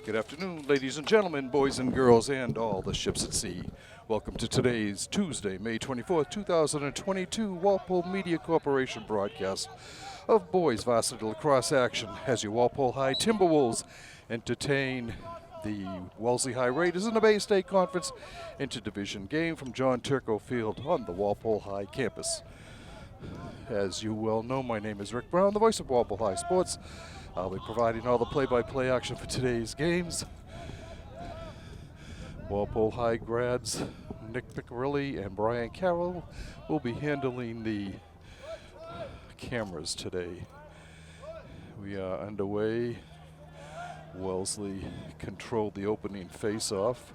Good afternoon, ladies and gentlemen, boys and girls, and all the ships at sea. Welcome to today's Tuesday, May 24th, 2022 Walpole Media Corporation broadcast of boys varsity lacrosse action as your Walpole High Timberwolves entertain the Wellesley High Raiders in the Bay State Conference interdivision game from John Turco Field on the Walpole High campus. As you well know, my name is Rick Brown, the voice of Walpole High Sports. I'll be providing all the play-by-play action for today's games. Walpole High grads Nick Piccirilli and Brian Carroll will be handling the cameras today. We are underway. Wellesley controlled the opening face-off.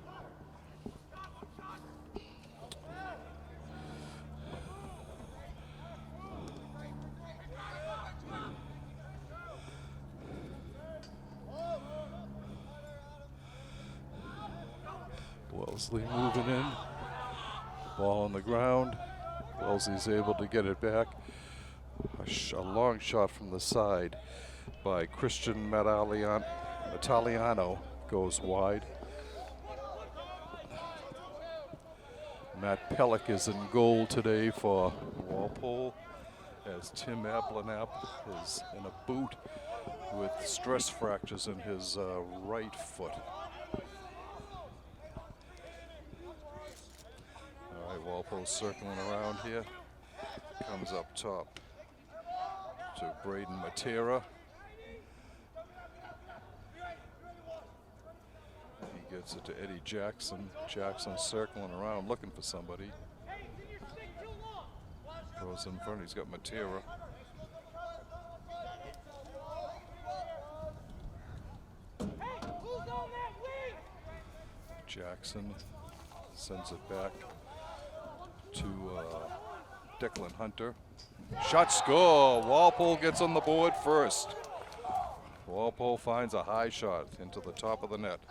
Wellesley moving in, ball on the ground. Wellesley's able to get it back. A long shot from the side by Christian Italiano goes wide. Matt Pellick is in goal today for Walpole as Tim Ablanap is in a boot with stress fractures in his right foot. Walpole circling around here, comes up top to Braden Matera. He gets it to Eddie Jackson. Jackson circling around looking for somebody. Goes in front, he's got Matera. Jackson sends it back to Declan Hunter. Shot score. Walpole gets on the board first. Walpole finds a high shot into the top of the net.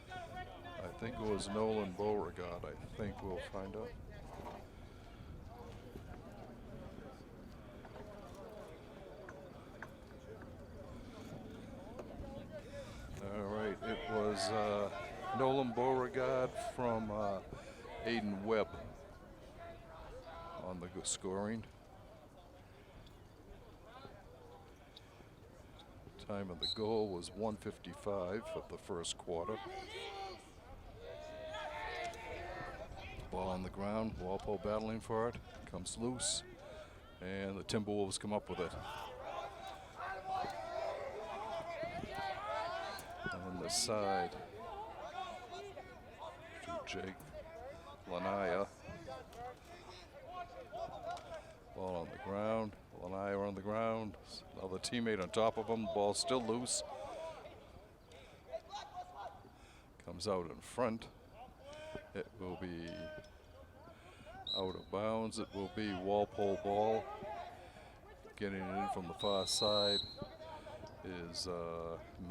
I think it was Nolan Beauregard. I think we'll find out. All right, it was Nolan Beauregard from Aiden Webb on the scoring. Time of the goal was 1:55 of the first quarter. Ball on the ground, Walpole battling for it, comes loose, and the Timberwolves come up with it. On the side to Jake Lanaya. Ball on the ground. Lanaya on the ground. Another teammate on top of him. Ball still loose. Comes out in front. It will be out of bounds. It will be Walpole ball. Getting it in from the far side is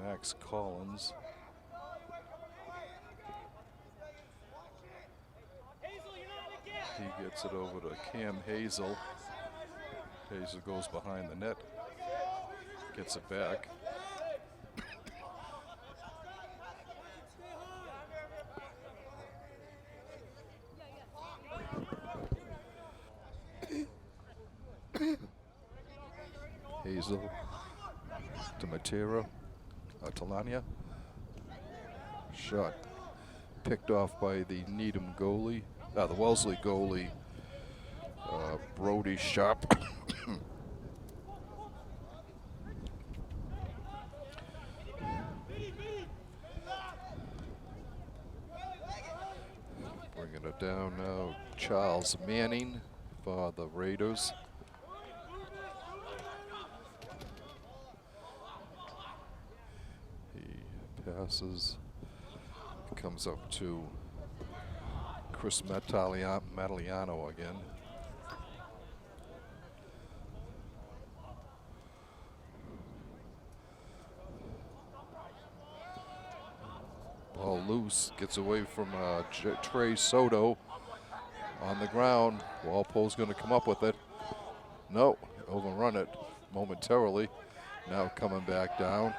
Max Collins. He gets it over to Cam Hazel. Hazel goes behind the net, gets it back. Hazel to Matera, Talania. Shot picked off by the Needham goalie. The Wellesley goalie, Brody Sharp. Bringing it down now, Charles Manning for the Raiders. He passes, comes up to Chris Mataliano again. Ball loose, gets away from Trey Soto on the ground. Walpole's going to come up with it. No, overrun it momentarily. Now coming back down.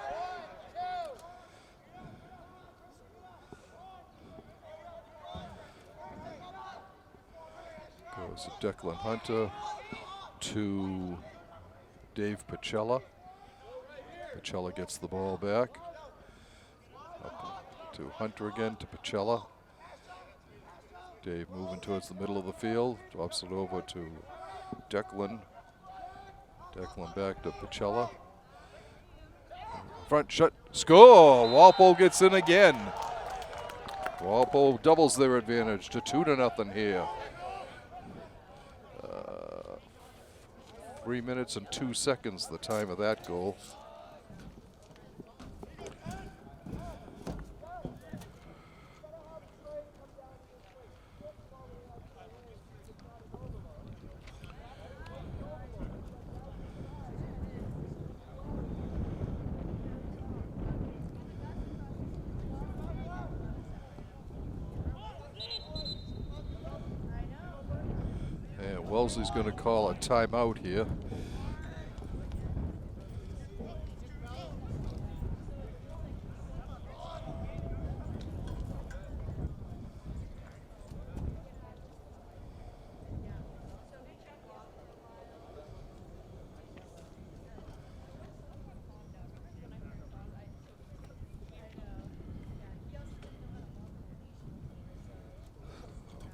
Gives it Declan Hunter to Dave Pacella. Pacella gets the ball back. Up to Hunter again, to Pacella. Dave moving towards the middle of the field. Drops it over to Declan. Declan back to Pacella. Front shot, score! Walpole gets in again. Walpole doubles their advantage to 2-0 here. 3 minutes and 2 seconds, the time of that goal. Wellesley's going to call a timeout here.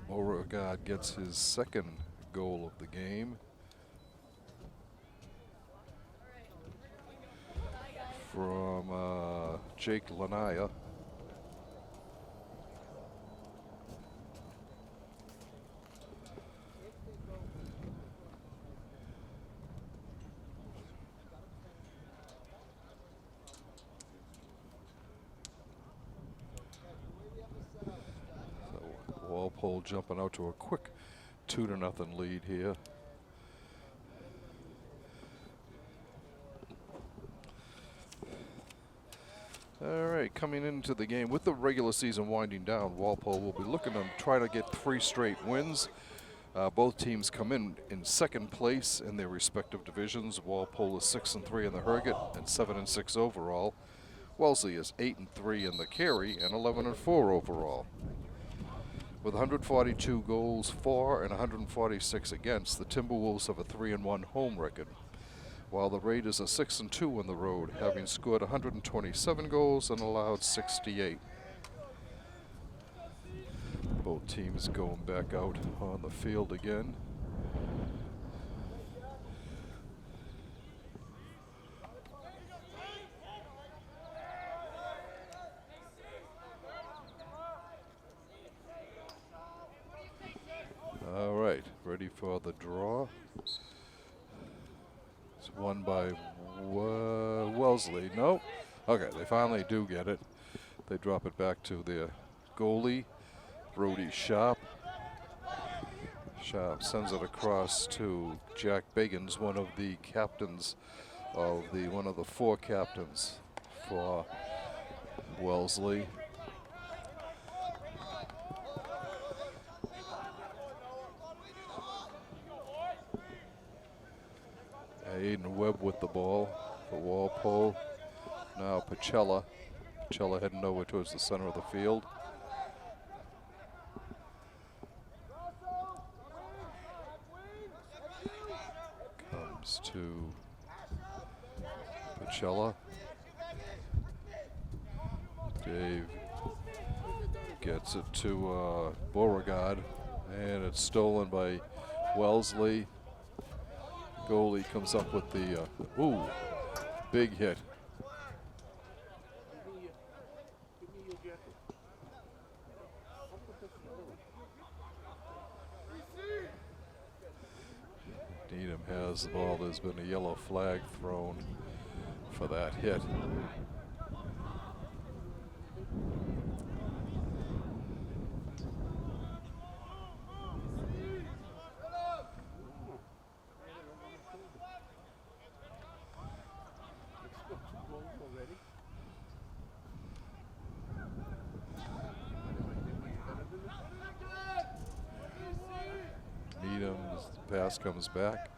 Beauregard gets his second goal of the game from Jake Lanaya. Walpole jumping out to a quick 2-0 lead here. All right, coming into the game with the regular season winding down, Walpole will be looking to try to get 3 straight wins. Both teams come in second place in their respective divisions. Walpole is 6-3 in the Herget and 7-6 overall. Wellesley is 8-3 in the Carey and 11-4 overall. With 142 goals for and 146 against, the Timberwolves have a 3-1 home record, while the Raiders are 6-2 on the road, having scored 127 goals and allowed 68. Both teams going back out on the field again. All right, ready for the draw. It's won by Wellesley. No? Okay, they finally do get it. They drop it back to their goalie, Brody Sharp. Sharp sends it across to Jack Bagans, one of the captains of one of the 4 captains for Wellesley. Aiden Webb with the ball for Walpole. Now Pacella. Pacella heading over towards the center of the field. Comes to Pacella. Dave gets it to Beauregard, and it's stolen by Wellesley. Goalie comes up with the big hit. Needham has the ball. There's been a yellow flag thrown for that hit. Needham's pass comes back.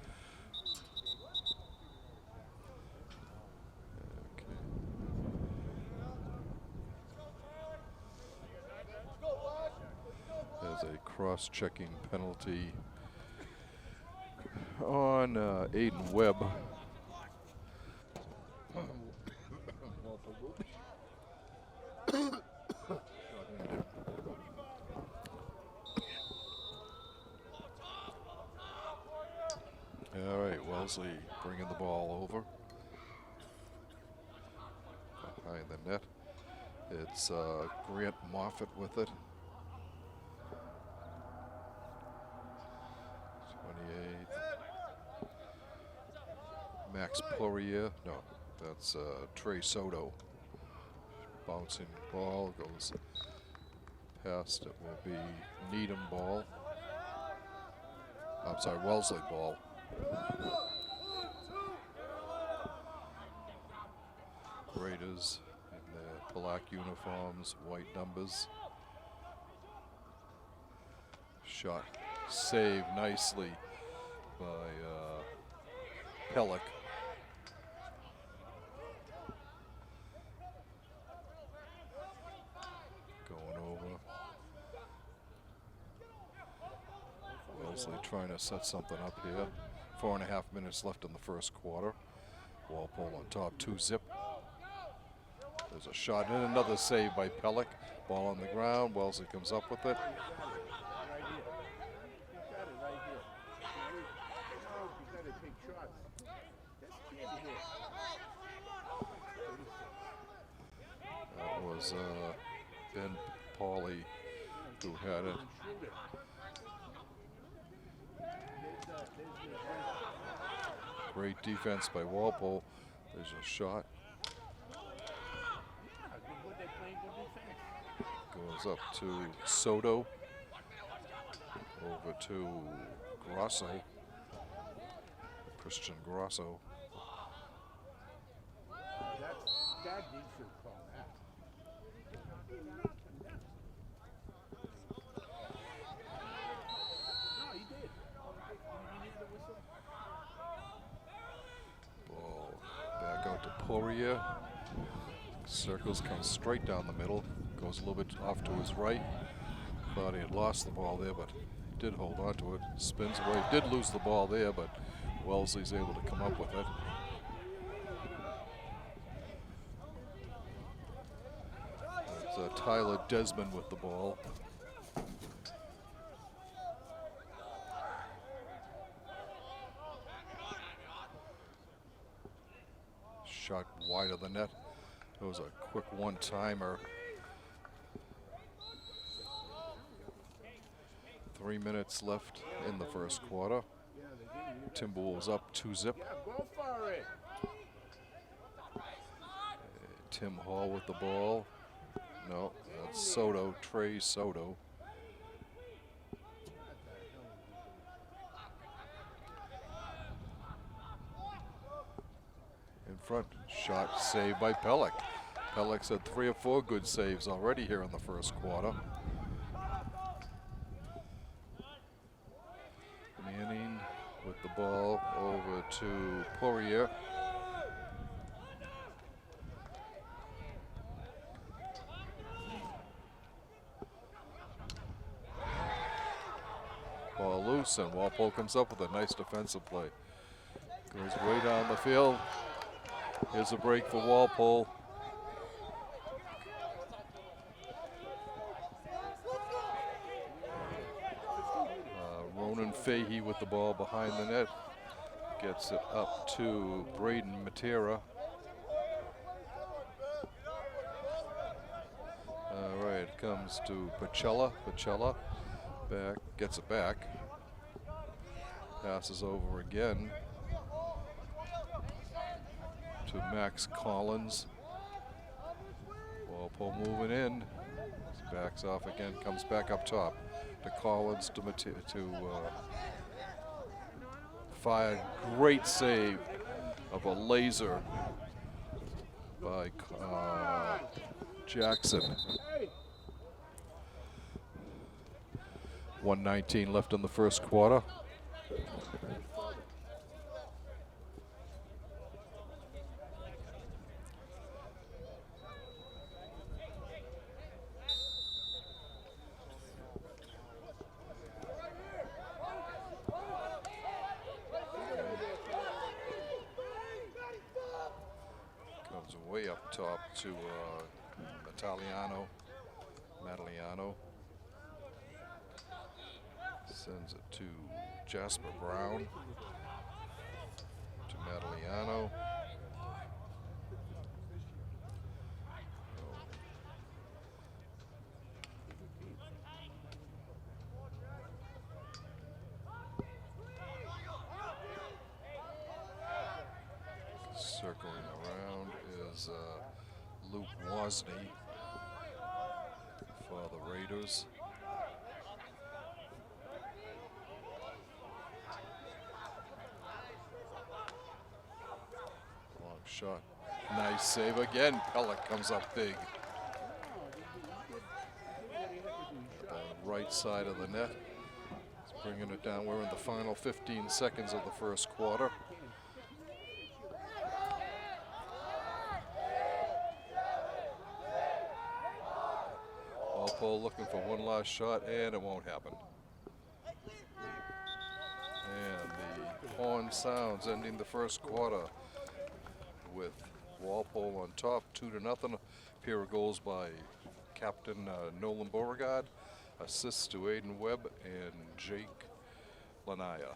There's a cross-checking penalty on Aiden Webb. All right, Wellesley bringing the ball over. Behind the net. It's Grant Moffat with it. 28th. Max Poirier. No, that's Trey Soto. Bouncing ball goes past. It will be Needham ball. I'm sorry, Wellesley ball. Raiders in their black uniforms, white numbers. Shot saved nicely by Pellick. Going over. Wellesley trying to set something up here. 4.5 minutes left in the first quarter. Walpole on top, 2-zip. There's a shot and another save by Pellick. Ball on the ground. Wellesley comes up with it. That was Ben Pauley who had it. Great defense by Walpole. There's a shot. Goes up to Soto. Over to Grosso. Christian Grosso. Ball back out to Poirier. Circles, comes straight down the middle. Goes a little bit off to his right. Thought he had lost the ball there, but did hold on to it. Spins away. Did lose the ball there, but Wellesley's able to come up with it. It's Tyler Desmond with the ball. Shot wide of the net. It was a quick one-timer. 3 minutes left in the first quarter. Timberwolves up 2-zip. Tim Hall with the ball. No, that's Soto, Trey Soto. In front, shot saved by Pellick. Pellick's had 3 or 4 good saves already here in the first quarter. Manning with the ball over to Poirier. Ball loose, and Walpole comes up with a nice defensive play. Goes way down the field. Here's a break for Walpole. Ronan Fahey with the ball behind the net. Gets it up to Braden Matera. All right, comes to Pacella. Pacella back, gets it back. Passes over again to Max Collins. Walpole moving in. Backs off again, comes back up top to Collins to Fire. Great save of a laser by Jackson. 1:19 left in the first quarter. way up top to Mataliano. Sends it to Jasper Brown. To Mataliano. Circling around is Luke Wozni for the Raiders. Long shot. Nice save again. Pellick comes up big. The right side of the net. He's bringing it down. We're in the final 15 seconds of the first quarter. Walpole looking for one last shot, and it won't happen. And the horn sounds, ending the first quarter with Walpole on top, 2-0. A pair of goals by Captain Nolan Beauregard, assists to Aiden Webb and Jake Lanaya.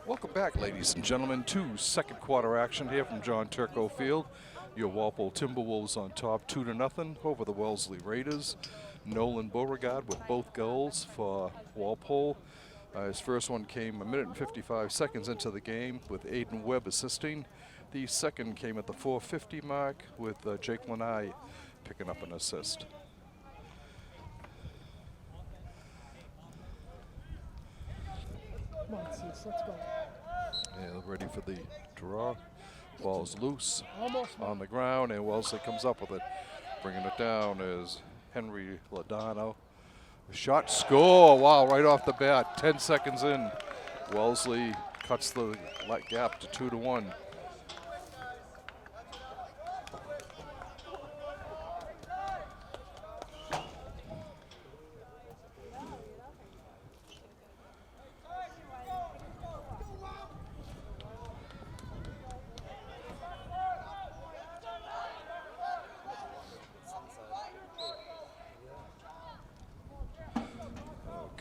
Welcome back, ladies and gentlemen, to second quarter action here from John Turco Field. Your Walpole Timberwolves on top, 2-0 over the Wellesley Raiders. Nolan Beauregard with both goals for Walpole. His first one came 1 minute and 55 seconds into the game with Aiden Webb assisting. The second came at the 4:50 mark with Jake Lanai picking up an assist. Come on, Cease, let's go. Yeah, ready for the draw. Ball's loose Almost. on the ground, and Wellesley comes up with it. Bringing it down is Henry Ladano. Shot, score! Wow, right off the bat, 10 seconds in. Wellesley cuts the gap to 2-1.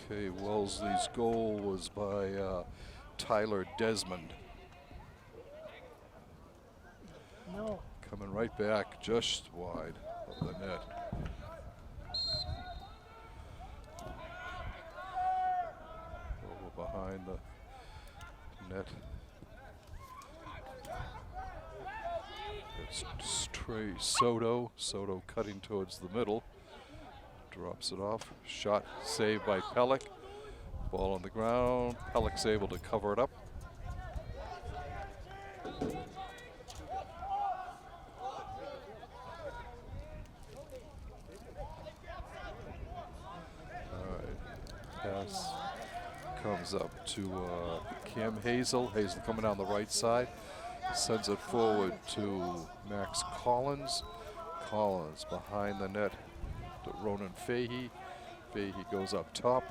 Okay, Wellesley's goal was by Tyler Desmond. No. Coming right back, just wide of the net. Over behind the net. It's Trey Soto. Soto cutting towards the middle. Drops it off. Shot saved by Pellick. Ball on the ground. Pellick's able to cover it up. Pass comes up to Cam Hazel. Hazel coming down the right side. Sends it forward to Max Collins. Collins behind the net to Ronan Fahey. Fahey goes up top.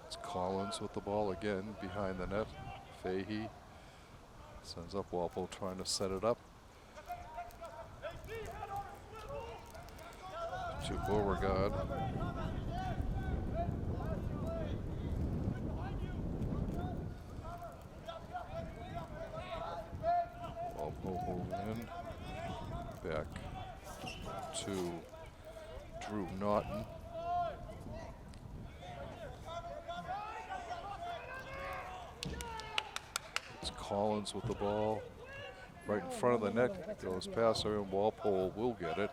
It's Collins with the ball again behind the net. Fahey sends up Walpole trying to set it up. To Beauregard. Walpole moving in. Back to Drew Naughton. It's Collins with the ball. Right in front of the net. Goes past her and Walpole will get it.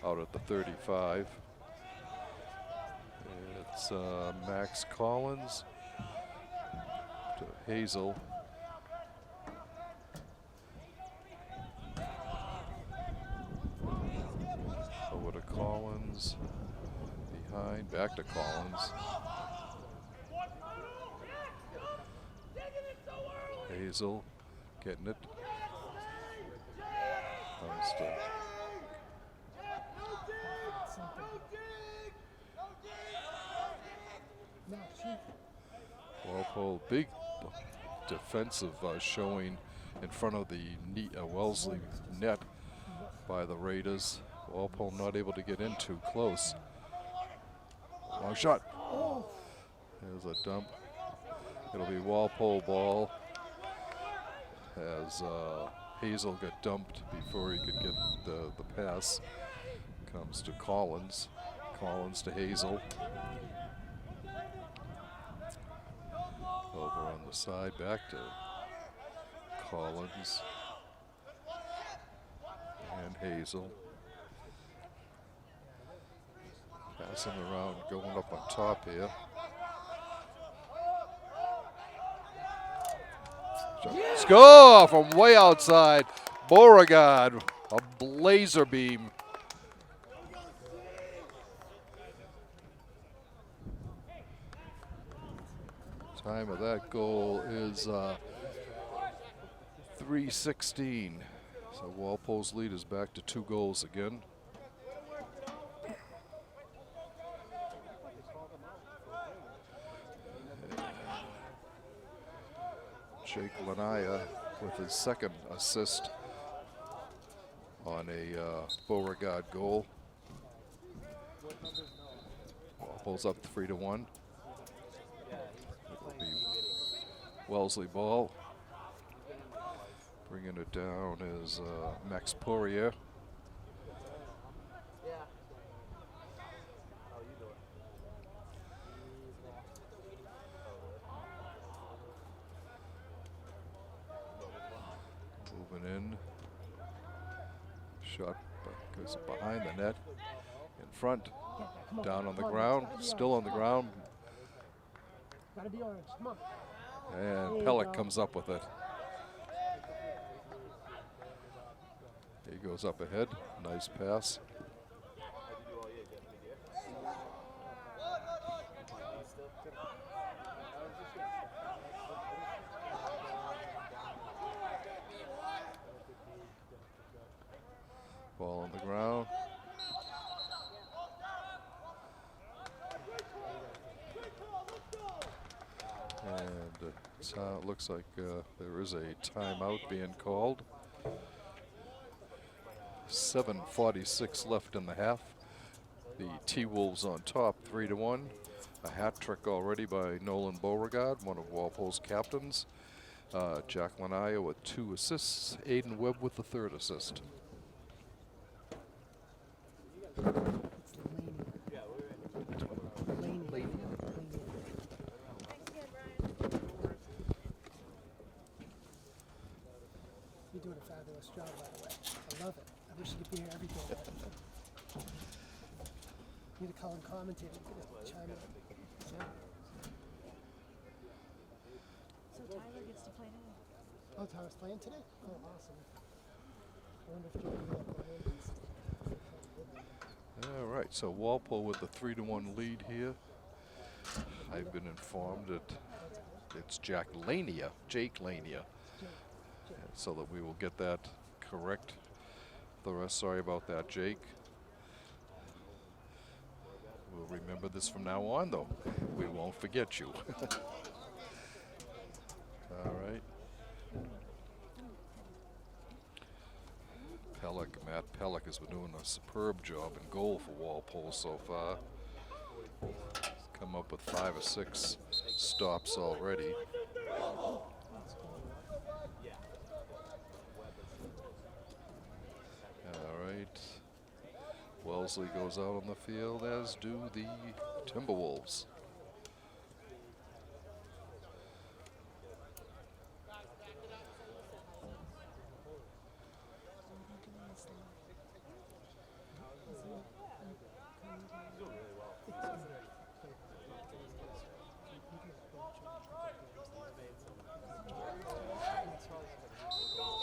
Out at the 35. It's Max Collins to Hazel. Over to Collins. Behind, back to Collins. Hazel getting it. Comes to something. No, shoot. Walpole, big defensive showing in front of the Wellesley net by the Raiders. Walpole not able to get in too close. Long shot. Oh, There's a dump. It'll be Walpole ball as Hazel got dumped before he could get the pass. Comes to Collins. Collins to Hazel. Over on the side, back to Collins and Hazel. Passing around, going up on top here. Score from way outside. Beauregard, a laser beam. Time of that goal is 3:16. So Walpole's lead is back to 2 goals again. Jake Lanaya with his second assist on a Beauregard goal. Walpole's up 3-1. It'll be Wellesley ball. Bringing it down is Max Poirier. Moving in. Shot goes behind the net. In front. Down on the ground. Still on the ground. gotta be orange. Come on. And There you Pellick go. comes up with it. He goes up ahead. Nice pass. Ball on the ground. And it looks like there is a timeout being called. 7:46 left in the half. The T-Wolves on top, 3-1. A hat trick already by Nolan Beauregard, one of Walpole's captains. Jack Lanaya with 2 assists. Aiden Webb with the 3rd assist. Laney. You're doing a fabulous job, by the way. I love it. I wish you could be here every day. Need a color commentator. Chime in. Yeah. So Tyler gets to play today. Oh, Tyler's playing today? Oh, awesome. I wonder if Jordan will play. All right, so Walpole with the 3-1 lead here. I've been informed that it's Jake Lania, so that we will get that correct. The rest, sorry about that, Jake. We'll remember this from now on, though. We won't forget you. All right. Matt Pellick has been doing a superb job in goal for Walpole so far. Come up with 5 or 6 stops already. All right. Wellesley goes out on the field, as do the Timberwolves.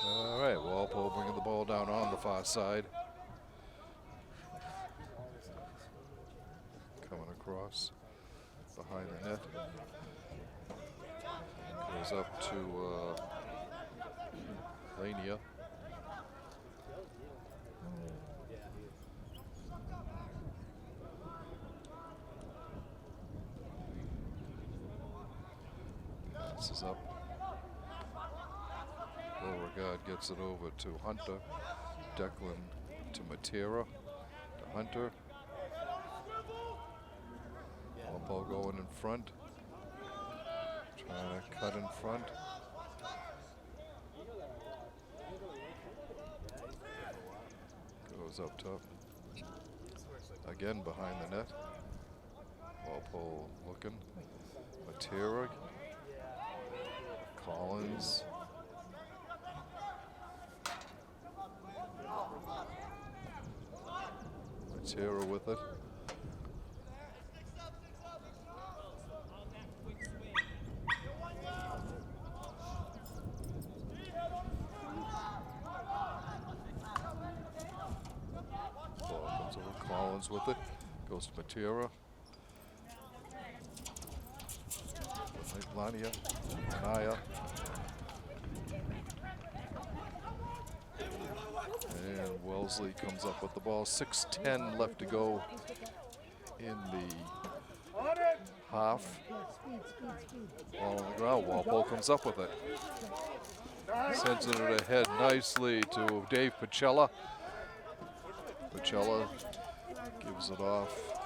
All right, Walpole bringing the ball down on the far side. Coming across behind the net. Goes up to Lania. Passes up. Beauregard gets it over to Hunter. Declan to Matera. To Hunter. Walpole going in front. Trying to cut in front. Goes up top. Again behind the net. Walpole looking. Matera. Collins. Matera with it. Ball comes over. Collins with it. Goes to Matera. Lania. Naya. And Wellesley comes up with the ball. 6:10 left to go in the half. Ball on the ground. Walpole comes up with it. Sends it ahead nicely to Dave Pacella. Pacella gives it off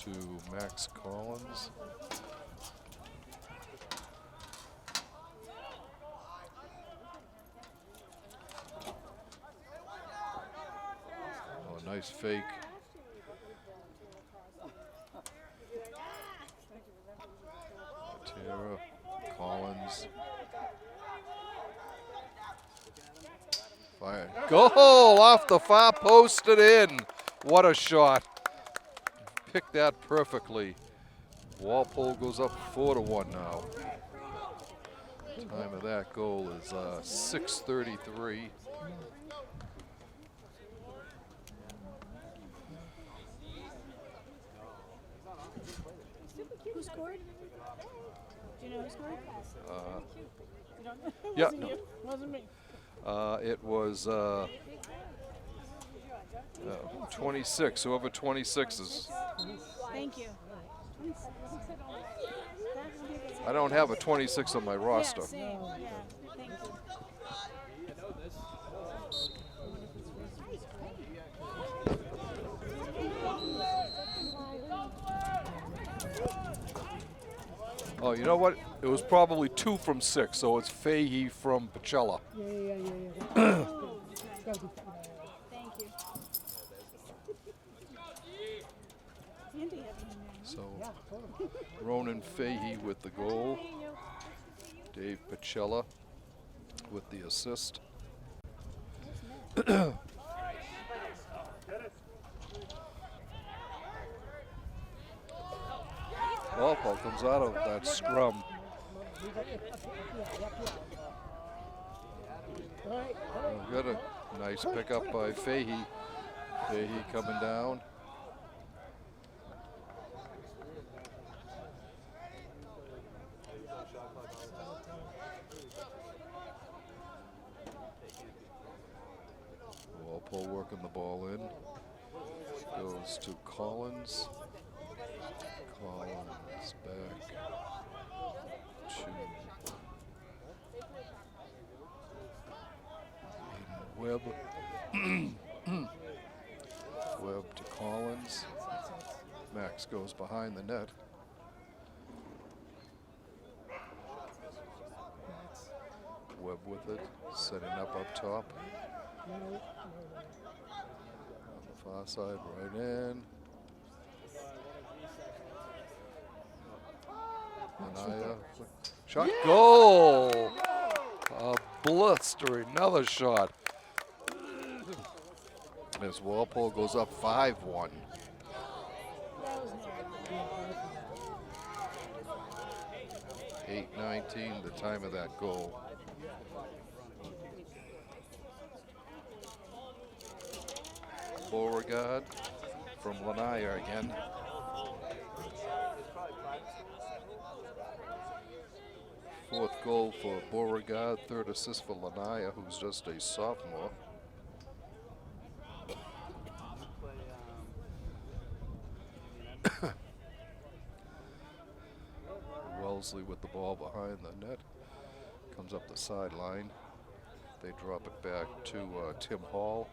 to Max Collins. Oh, nice fake. Matera, Collins. Fire. Goal off the far post and in. What a shot. Picked that perfectly. Walpole goes up 4-1 now. Time of that goal is 6:33. Who scored? Do you know who scored? You don't know? Yeah. Wasn't you? Wasn't me. It was 26. Whoever 26 is. Thank you. I don't have a 26 on my roster. Yeah, same. Yeah. Thank you. Oh, you know what? It was probably 2 from 6, so it's Fahey from Pacella. Yeah. Thank you. Andy had me in So Yeah, totally. Ronan Fahey with the goal. Dave Pacella with the assist. Walpole comes out of that scrum. Got a nice pickup by Fahey. Fahey coming down. Walpole working the ball in. Goes to Collins. Collins back to Webb. Webb to Collins. Max goes behind the net. Webb with it, setting up top. On the far side, right in. Anaya, shot, goal! A blister, another shot. As Walpole goes up 5-1. That was near. 8:19, the time of that goal. Beauregard from Lanaya again. Fourth goal for Beauregard, third assist for Lanaya, who's just a sophomore. Wellesley with the ball behind the net. Comes up the sideline. They drop it back to Tim Hall.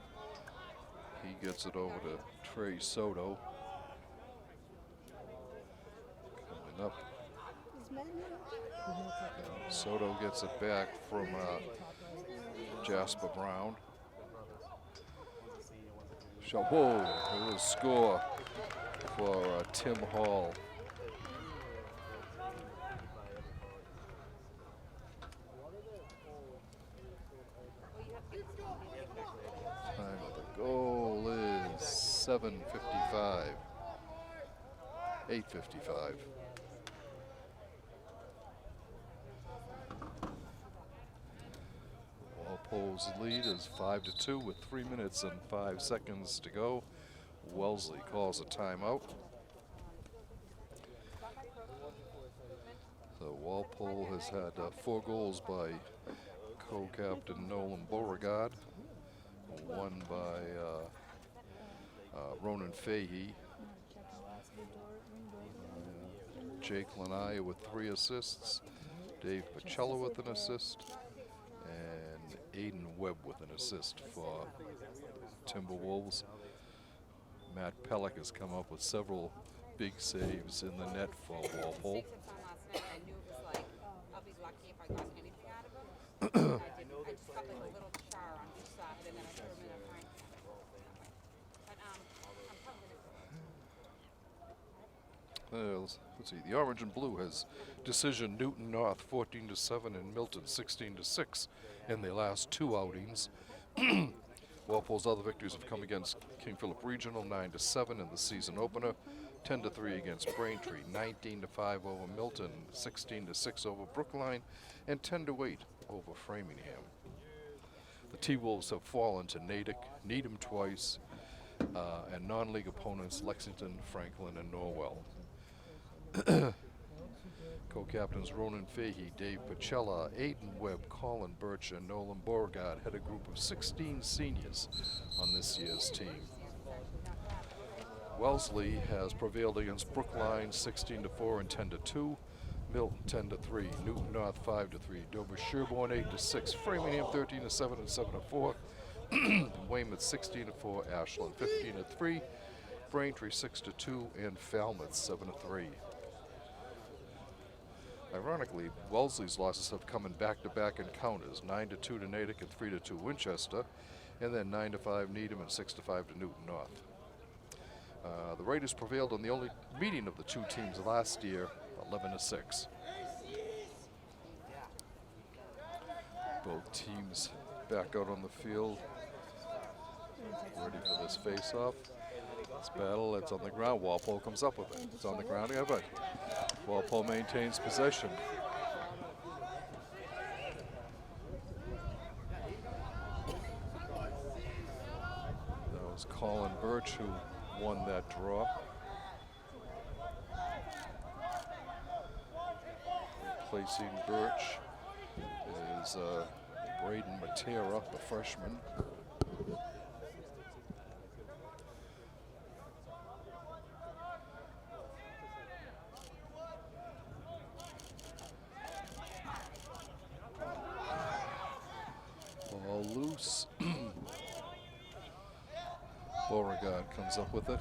He gets it over to Trey Soto. Coming up. Soto gets it back from Jasper Brown. Whoa, it was a score for Tim Hall. Time of the goal is 7:55. 8:55. Walpole's lead is 5-2 with 3 minutes and 5 seconds to go. Wellesley calls a timeout. So Walpole has had 4 goals by co-captain Nolan Beauregard, 1 by Ronan Fahey, Jake Lanaya with 3 assists, Dave Pacella with an assist, and Aiden Webb with an assist for Timberwolves. Matt Pellick has come up with several big saves in the net for Walpole. Let's see. The Orange and Blue has decision Newton North 14-7 and Milton 16-6 in their last 2 outings. Walpole's other victories have come against King Philip Regional 9-7 in the season opener, 10-3 against Braintree, 19-5 over Milton, 16-6 over Brookline, and 10-8 over Framingham. The T-Wolves have fallen to Natick, Needham twice, and non-league opponents Lexington, Franklin, and Norwell. Co-captains Ronan Fahey, Dave Pacella, Aiden Webb, Colin Birch, and Nolan Beauregard had a group of 16 seniors on this year's team. Wellesley has prevailed against Brookline 16-4 and 10-2, Milton 10-3, Newton North 5-3, Dover Sherborne 8-6, Framingham 13-7 and 7-4, Weymouth 16-4, Ashland 15-3, Braintree 6-2, and Falmouth 7-3. Ironically, Wellesley's losses have come in back-to-back encounters, 9-2 to Natick and 3-2 Winchester, and then 9-5 Needham and 6-5 to Newton North. The Raiders prevailed on the only meeting of the 2 teams last year, 11-6. Both teams back out on the field, ready for this face-off. This battle, it's on the ground. Walpole comes up with it. It's on the ground again, but Walpole maintains possession. That was Colin Birch who won that draw. Replacing Birch is Braden Matera, the freshman. Ball loose. Beauregard comes up with it.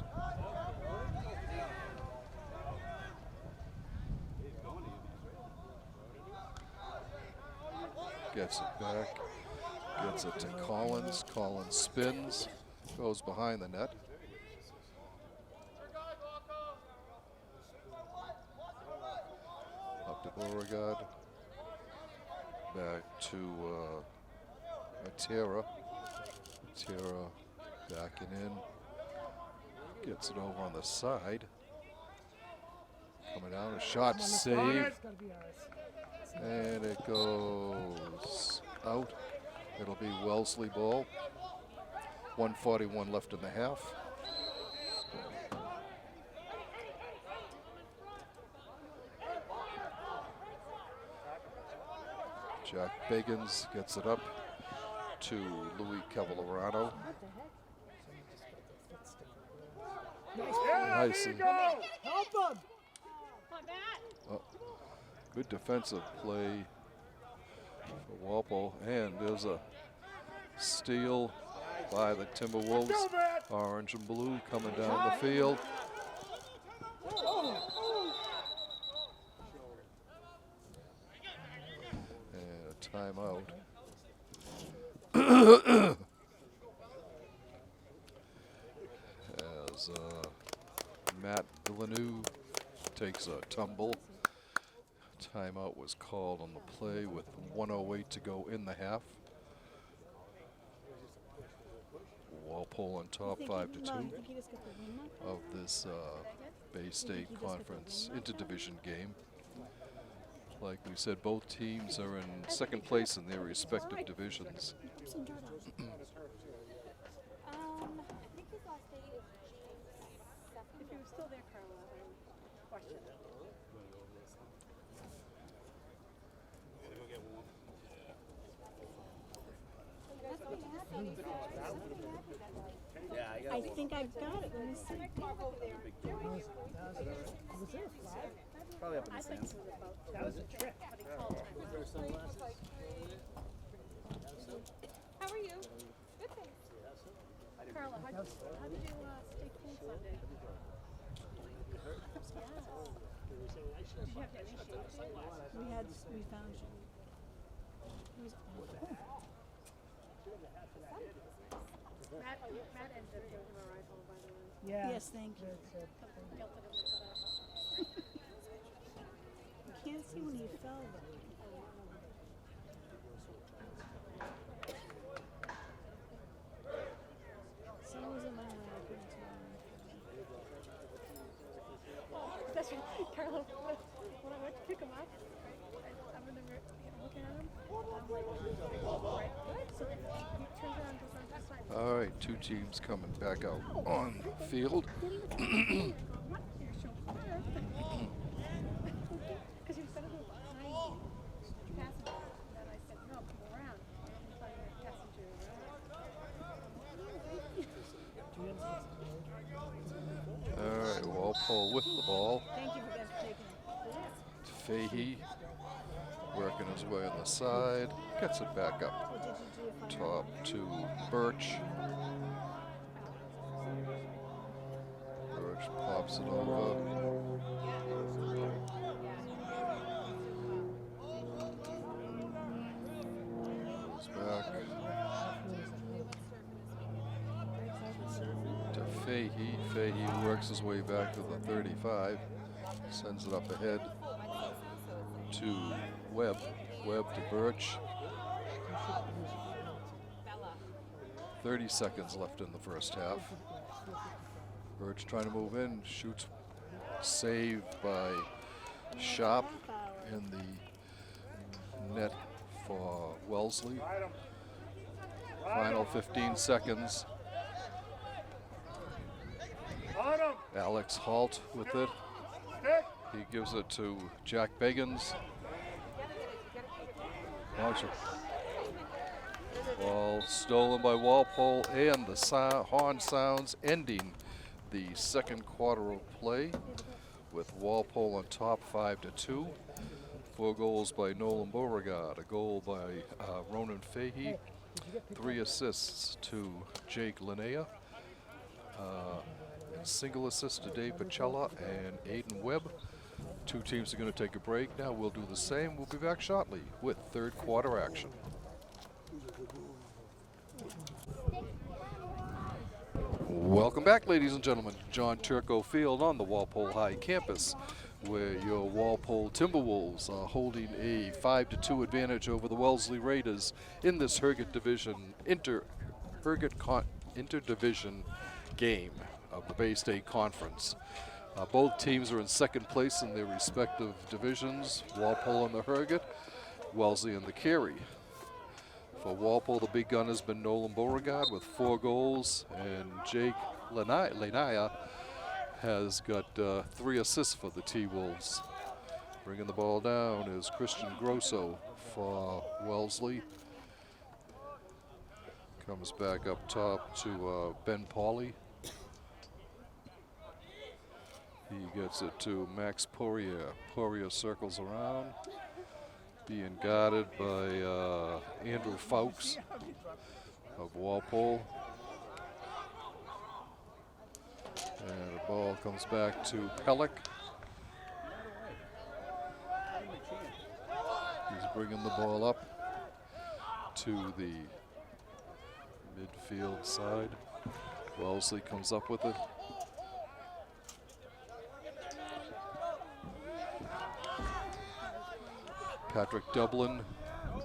Gets it back. Gets it to Collins. Collins spins. Goes behind the net. Up to Beauregard. Back to Matera. Matera backing in. Gets it over on the side. Coming down, a shot save. And it goes out. It'll be Wellesley ball. 1:41 left in the half. Jack Bagans gets it up to Louis Cavallaro. Nice. Help him! Good defensive play for Walpole, and there's a steal by the Timberwolves. Orange and blue coming down the field. And a timeout. As Matt Villeneuve takes a tumble. Timeout was called on the play with 1:08 to go in the half. Walpole on top 5-2 of this Bay State Conference interdivision game. Like we said, both teams are in second place in their respective divisions. I think his last name is James. If he was still there, Carla, I would question it. I think I've got it. Let me see. Probably up in I the think stands. it was about. That was a trip. But he called time. How are you? Good, thanks. Carla, how did you stay cool Sunday? Yes. Did you have to initiate? We found you. It was Matt ended up giving him a ride home, by the way. Yeah. Yes, thank you. Guilted him for that. You can't see when he fell, though. Someone was in my way. I couldn't tell. That's right. Carla, when I went to pick him up, I remember looking at him. I'm like, right, good. So he turns around and goes on that side. All right, two teams coming back out on the field. Because he was going to go behind me, passenger. And I said, no, come around. I'm telling you, passenger around. All right, Walpole with the ball. Thank you for guys taking it. Fahey working his way on the side, gets it back up What did you do if I top to Birch. Birch pops it over. Goes back to Fahey. Fahey works his way back to the 35, sends it up ahead to Webb. Webb to Birch. 30 seconds left in the first half. Birch trying to move in, shoots, saved by Sharp in the net for Wellesley. Final 15 seconds. Alex Halt with it. He gives it to Jack Bagans. Watch it. Ball stolen by Walpole, and the horn sounds, ending the second quarter of play with Walpole on top 5-2. 4 goals by Nolan Beauregard, a goal by Ronan Fahey, 3 assists to Jake Linnea, a single assist to Dave Pacella and Aiden Webb. Two teams are going to take a break now. We'll do the same. We'll be back shortly with third quarter action. Welcome back, ladies and gentlemen. John Turco Field on the Walpole High campus, where your Walpole Timberwolves are holding a 5-2 advantage over the Wellesley Raiders in this interdivision game of the Bay State Conference. Both teams are in second place in their respective divisions. Walpole and the Herget, Wellesley and the Carey. For Walpole, the big gun has been Nolan Beauregard with 4 goals, and Jake Linnea has got 3 assists for the T-Wolves. Bringing the ball down is Christian Grosso for Wellesley. Comes back up top to Ben Pauley. He gets it to Max Poirier. Poirier circles around, being guarded by Andrew Fowkes of Walpole. And the ball comes back to Pellick. He's bringing the ball up to the midfield side. Wellesley comes up with it. Patrick Dublin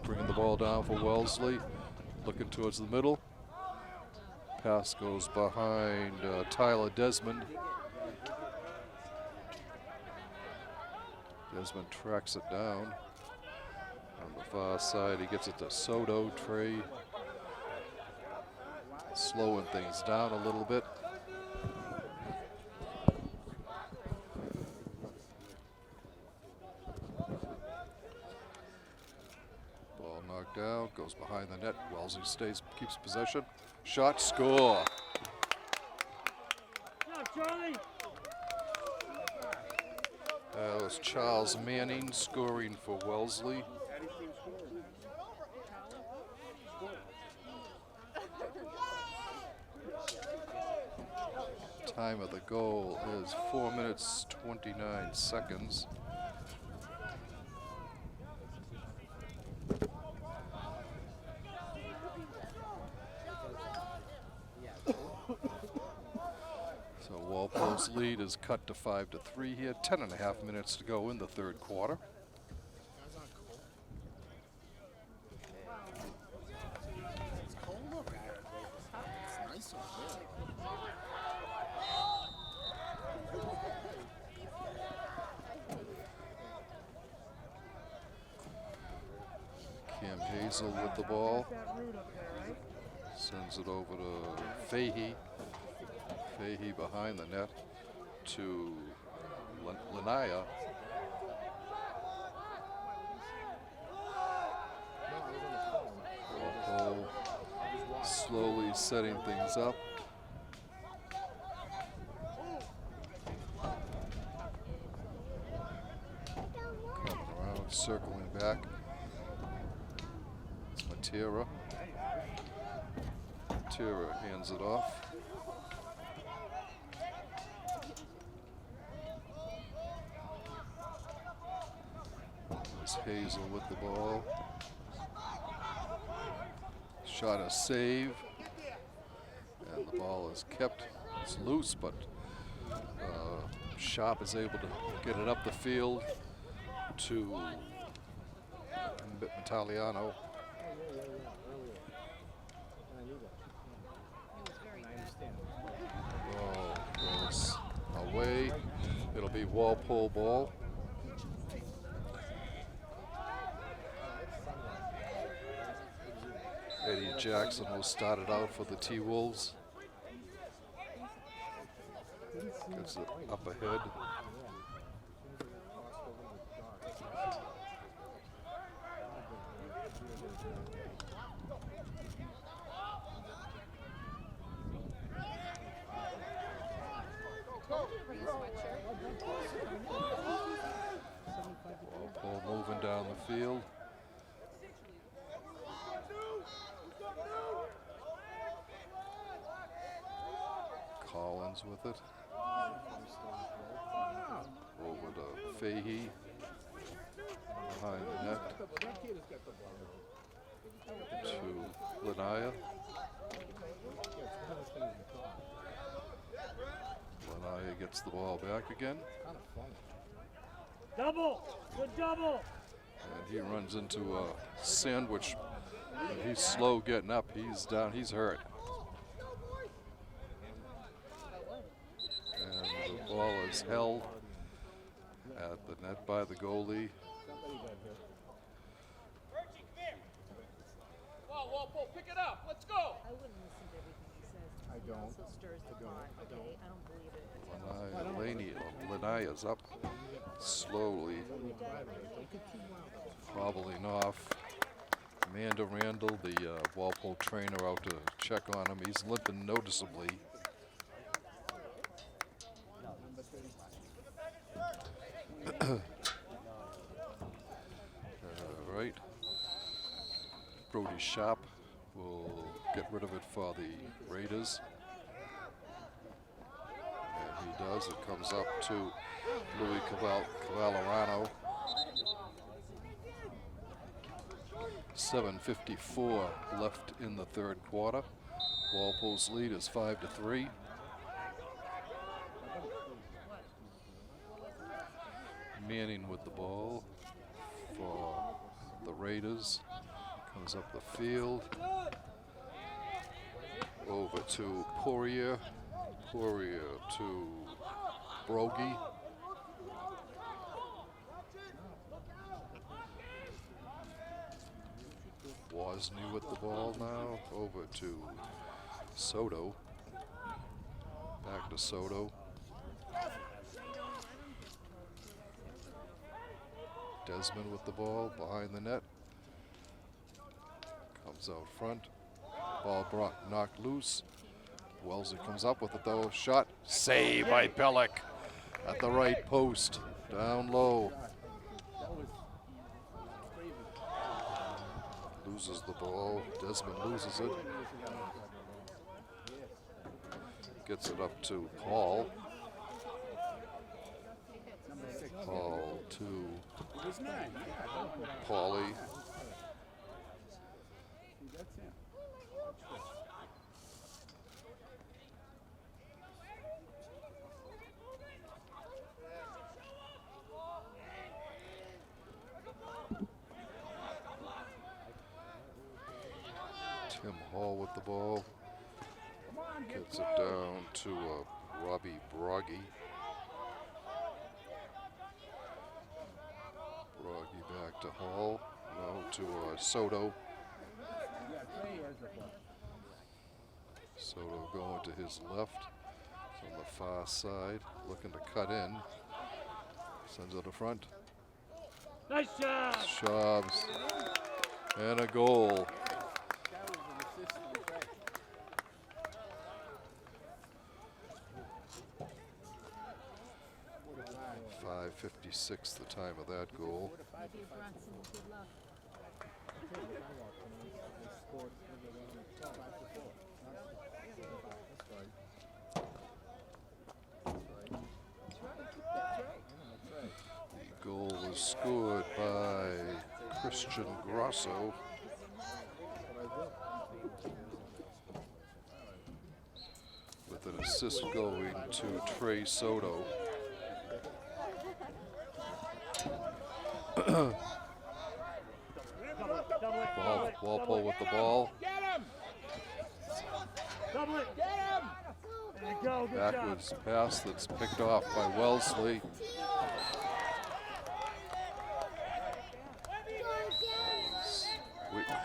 bringing the ball down for Wellesley, looking towards the middle. Pass goes behind Tyler Desmond. Desmond tracks it down. On the far side, he gets it to Soto. Trey slowing things down a little bit. Ball knocked down, goes behind the net. Wellesley keeps possession. Shot, score. That was Charles Manning scoring for Wellesley. Time of the goal is 4 minutes 29 seconds. So Walpole's lead is cut to 5-3 here. 10.5 minutes to go in the third quarter. Cam Hazel with the ball. Sends it over to Fahey. Fahey behind the net to Lanaya. Walpole slowly setting things up. Coming around, circling back. It's Matera. Matera hands it off. Hazel with the ball. Shot a save. And the ball is kept. It's loose, but Sharp is able to get it up the field to Italiano. Ball goes away. It'll be Walpole ball. Eddie Jackson will start it out for the T-Wolves. Gets it up ahead. Walpole moving down the field. Collins with it. Over to Fahey. Behind the net. To Lanaya. Lanaya gets the ball back again. Double! Good double! And he runs into a sandwich. He's slow getting up. He's down. He's hurt. And the ball is held at the net by the goalie. Walpole, pick it up. Let's go. I wouldn't listen to everything he says. I don't. He also stirs the pot, okay? I don't believe it. Lanaya's up slowly, hobbling off. Amanda Randall, the Walpole trainer, out to check on him. He's limping noticeably. All right. Brody Sharp will get rid of it for the Raiders. And he does. It comes up to Louis Cavallerano. 7:54 left in the third quarter. Walpole's lead is 5-3. Manning with the ball for the Raiders. Comes up the field. Over to Poirier. Poirier to Brogy. Wozni with the ball now. Over to Soto. Back to Soto. Desmond with the ball behind the net. Comes out front. Ball knocked loose. Wellesley comes up with it though. Shot. Save by Pellick at the right post. Down low. Loses the ball. Desmond loses it. Gets it up to Paul. Paul to Paulie. Tim Hall with the ball. Gets it down to Robbie Broggy. Broggy back to Hall. No, to Soto. Soto going to his left. It's on the far side. Looking to cut in. Sends it to front. Nice job. Shoves. And a goal. 5:56 the time of that goal. The goal was scored by Christian Grosso. With an assist going to Trey Soto. Walpole with the ball. Get him! Double it! Get him! There you go, good Backwards pass that's picked off by Wellesley.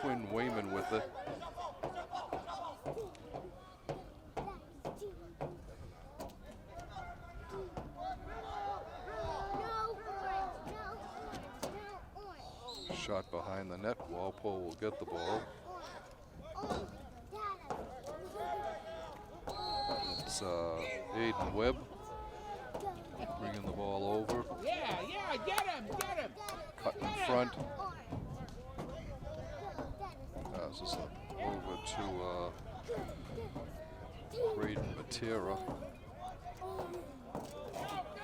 Quinn Wayman with it. Shot behind the net. Walpole will get the ball. It's Aiden Webb bringing the ball over. Yeah, get him, get him. Cut in front. Passes it over to Braden Matera.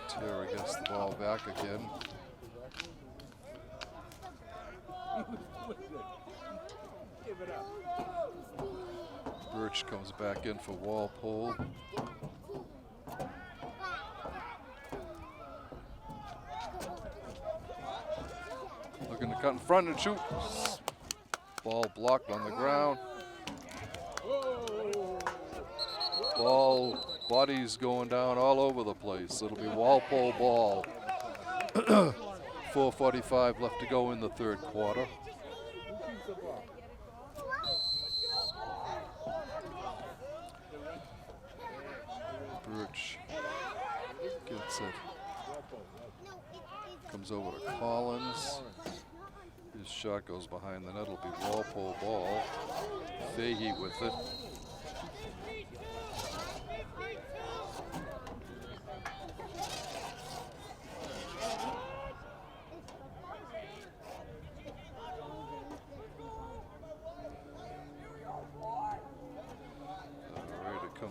Matera gets the ball back again. Give it up. Birch comes back in for Walpole. Looking to cut in front and shoot. Ball blocked on the ground. Ball, bodies going down all over the place. It'll be Walpole ball. 4:45 left to go in the third quarter. Birch gets it. Comes over to Collins. His shot goes behind the net. It'll be Walpole ball. Fahey with it.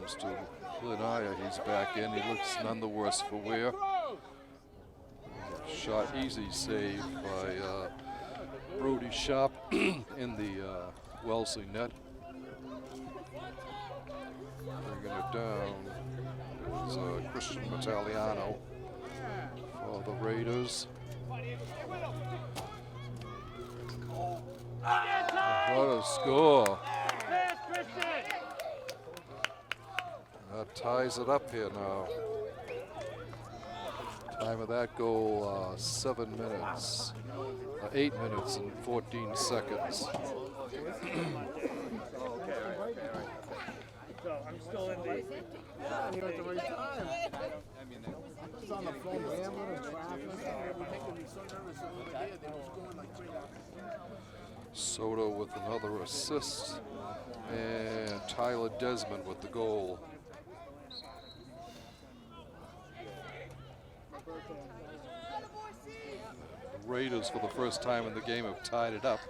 Mr. Linaya, he's back in. He looks none the worse for wear. Shot easy save by Brody Sharp in the Wellesley net. Bringing it down is Christian Italiano for the Raiders. What a score. That ties it up here now. Time of that goal, 7 minutes, 8 minutes and 14 seconds. So I'm still in the. You're at the right time. It's on the phone, rambling and traffic. Soto with another assist, and Tyler Desmond with the goal. The Raiders, for the first time in the game, have tied it up.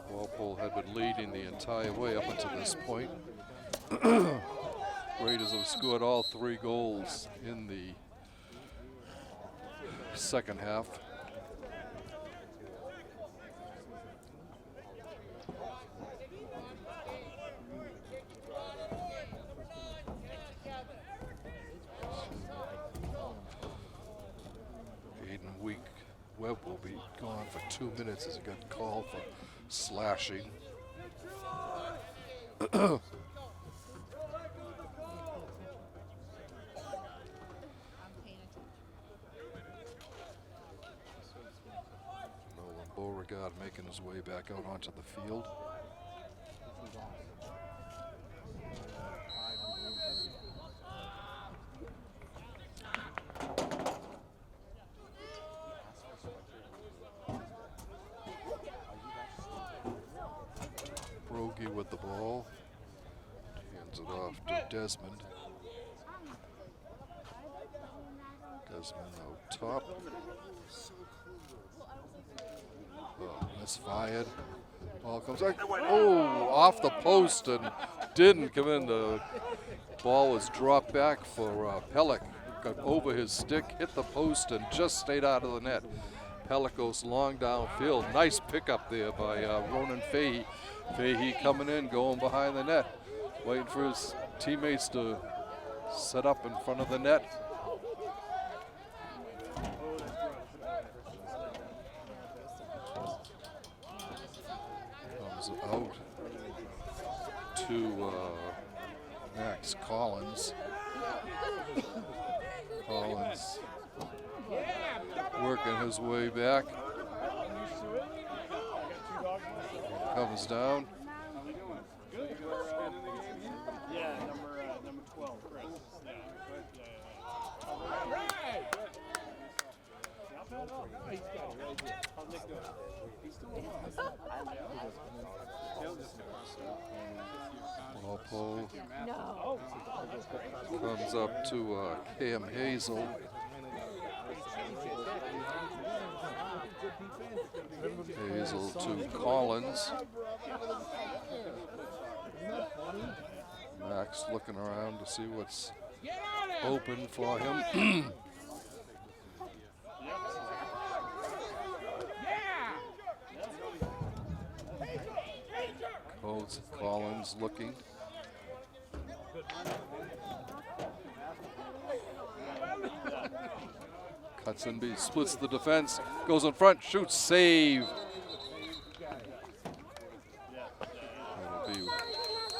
Walpole had been leading the entire way up until this point. Raiders have scored all 3 goals in the second half. Webb will be gone for 2 minutes as he got called for slashing. Nolan Beauregard making his way back out onto the field. With the ball, hands it off to Desmond. Desmond out top. Misfired. Ball comes back. Oh, off the post and didn't come in. The ball was dropped back for Pellick. Got over his stick, hit the post, and just stayed out of the net. Pellick goes long downfield. Nice pickup there by Ronan Fahey. Fahey coming in, going behind the net, waiting for his teammates to set up in front of the net. Comes out to Max Collins. Collins working his way back. Comes down. Yeah, number 12, Chris. Walpole comes up to Cam Hazel. Hazel to Collins. Max looking around to see what's open for him. Collins looking. Cuts in B, splits the defense, goes in front, shoots, save. That'll be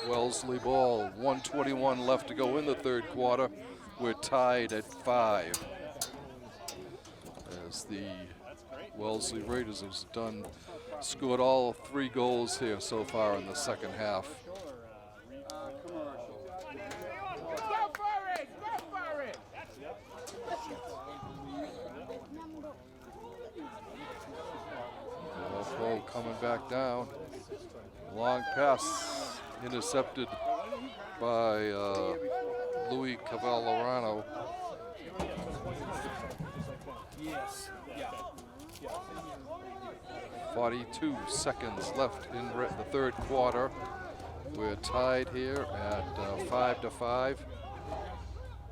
Wellesley ball. 1:21 left to go in the third quarter. We're tied at 5. As the Wellesley Raiders have scored all 3 goals here so far in the second half. Coming back down. Long pass intercepted by Louis Cavallerano. 42 seconds left in the third quarter. We're tied here at 5-5.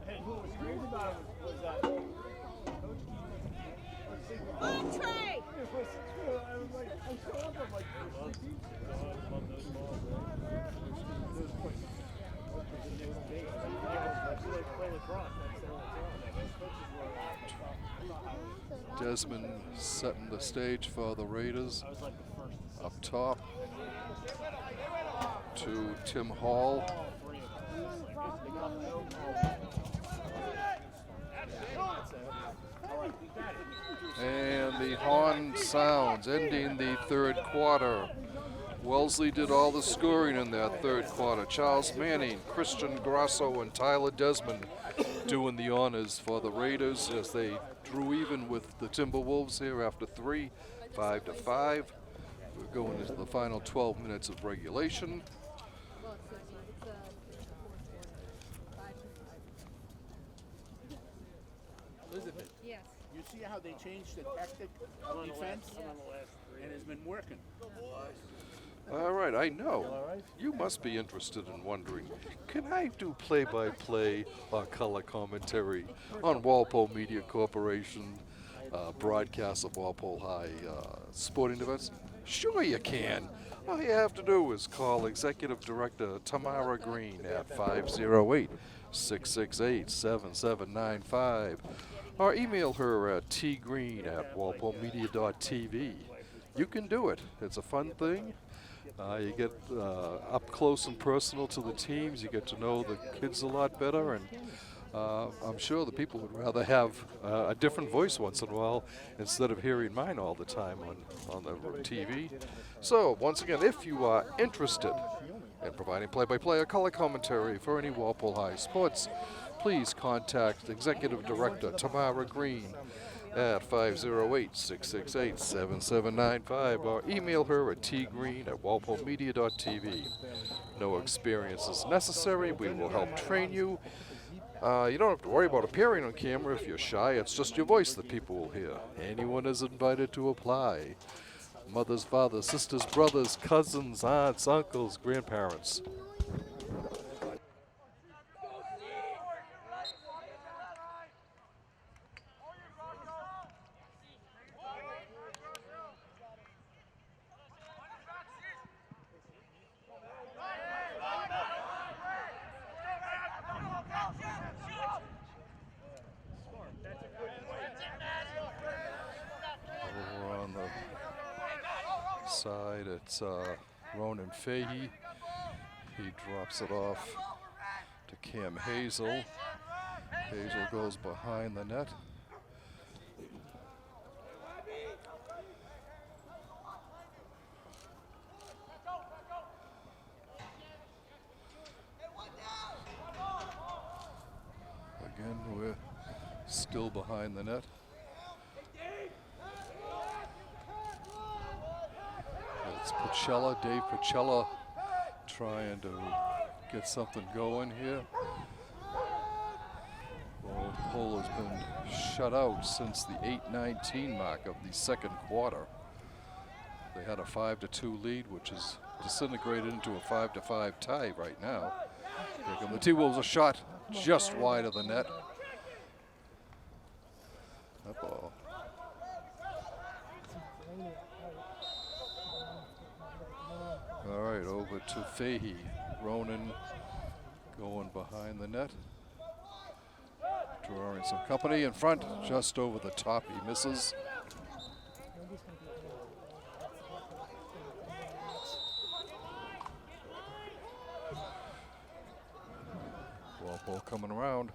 Hey, what was crazy about it was that Coach Trey! it was, I was like, I showed up, I'm like, there's 3 people. Love those balls, Those points. The next day, that's who they play lacrosse. That's their coaches were Desmond setting the stage for the Raiders. I was like the first to Up top to Tim Hall. all 3 of them. It's like, they got no Alright, we got it. And the horn sounds, ending the third quarter. Wellesley did all the scoring in that third quarter. Charles Manning, Christian Grasso, and Tyler Desmond doing the honors for the Raiders as they drew even with the Timberwolves here after 3, 5-5. We're going into the final 12 minutes of regulation. Elizabeth, Yes. you see how they changed the tactic of defense? I'm on the last 3. And it's been working. All right, I know. You must be interested in wondering, can I do play-by-play or color commentary on Walpole Media Corporation broadcasts of Walpole High sporting events? Sure you can. All you have to do is call Executive Director Tamara Green at 508-668-7795 or email her at tgreen@walpolemedia.tv. You can do it. It's a fun thing. You get up close and personal to the teams. You get to know the kids a lot better, and I'm sure the people would rather have a different voice once in a while instead of hearing mine all the time on the TV. So, once again, if you are interested in providing play-by-play or color commentary for any Walpole High sports, please contact Executive Director Tamara Green at 508-668-7795 or email her at tgreen@walpolemedia.tv. No experience is necessary. We will help train you. You don't have to worry about appearing on camera if you're shy. It's just your voice that people will hear. Anyone is invited to apply. Mothers, fathers, sisters, brothers, cousins, aunts, uncles, grandparents. Over on the side, it's Ronan Fahey. He drops it off to Cam Hazel. Hazel goes behind the net. Again, we're still behind the net. It's Pacella, Dave Pacella, trying to get something going here. Walpole has been shut out since the 8:19 mark of the second quarter. They had a 5-2 lead, which is disintegrated into a 5-5 tie right now. Here come the T-Wolves, a shot just wide of the net. That ball. All right, over to Fahey. Ronan going behind the net. Drawing some company in front, just over the top. He misses. Walpole coming around.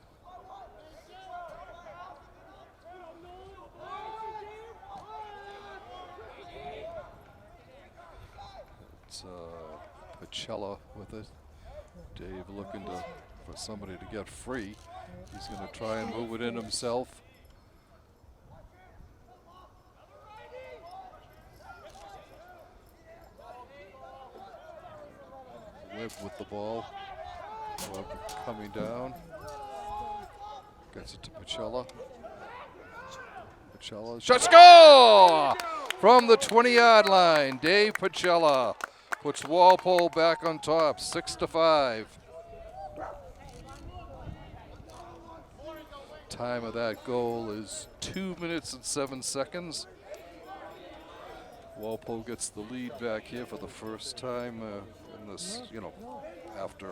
It's Pacella with it. Dave looking for somebody to get free. He's going to try and move it in himself. Webb with the ball. Webb coming down. Gets it to Pacella. Pacella. Shot, score! From the 20-yard line, Dave Pacella Puts Walpole back on top, 6-5. Time of that goal is 2 minutes and 7 seconds. Walpole gets the lead back here for the first time in this, after,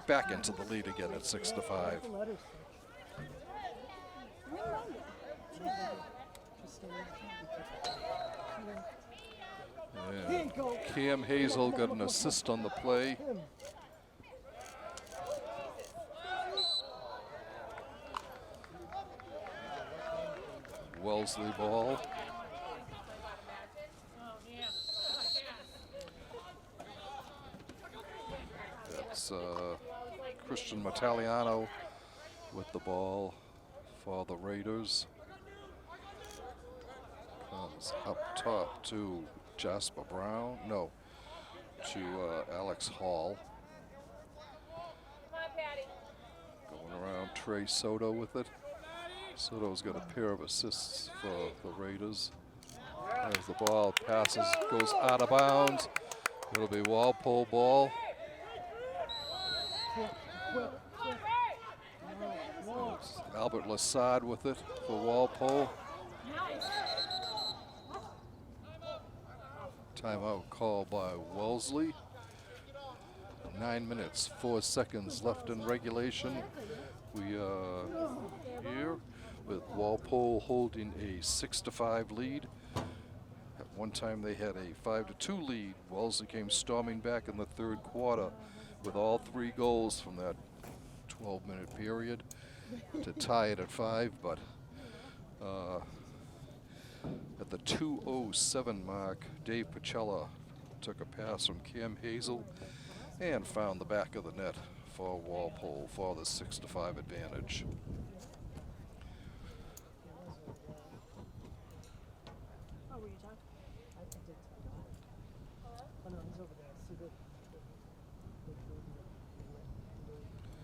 back into the lead again at 6-5. And Cam Hazel got an assist on the play. Wellesley ball. That's Christian Mataliano with the ball for the Raiders. Comes up top to Jasper Brown, to Alex Hall. Going around Trey Soto with it. Soto's got a pair of assists for the Raiders. As the ball passes, goes out of bounds. It'll be Walpole ball. It's Albert Lassard with it for Walpole. Timeout called by Wellesley. 9 minutes, 4 seconds left in regulation. We are here with Walpole holding a 6-5 lead. At one time they had a 5-2 lead. Wellesley came storming back in the third quarter with all 3 goals from that 12-minute period to tie it at 5, but at the 2:07 mark, Dave Pacella took a pass from Cam Hazel and found the back of the net for Walpole for the 6-5 advantage. Oh, were you talking? Oh no, he's over there. See the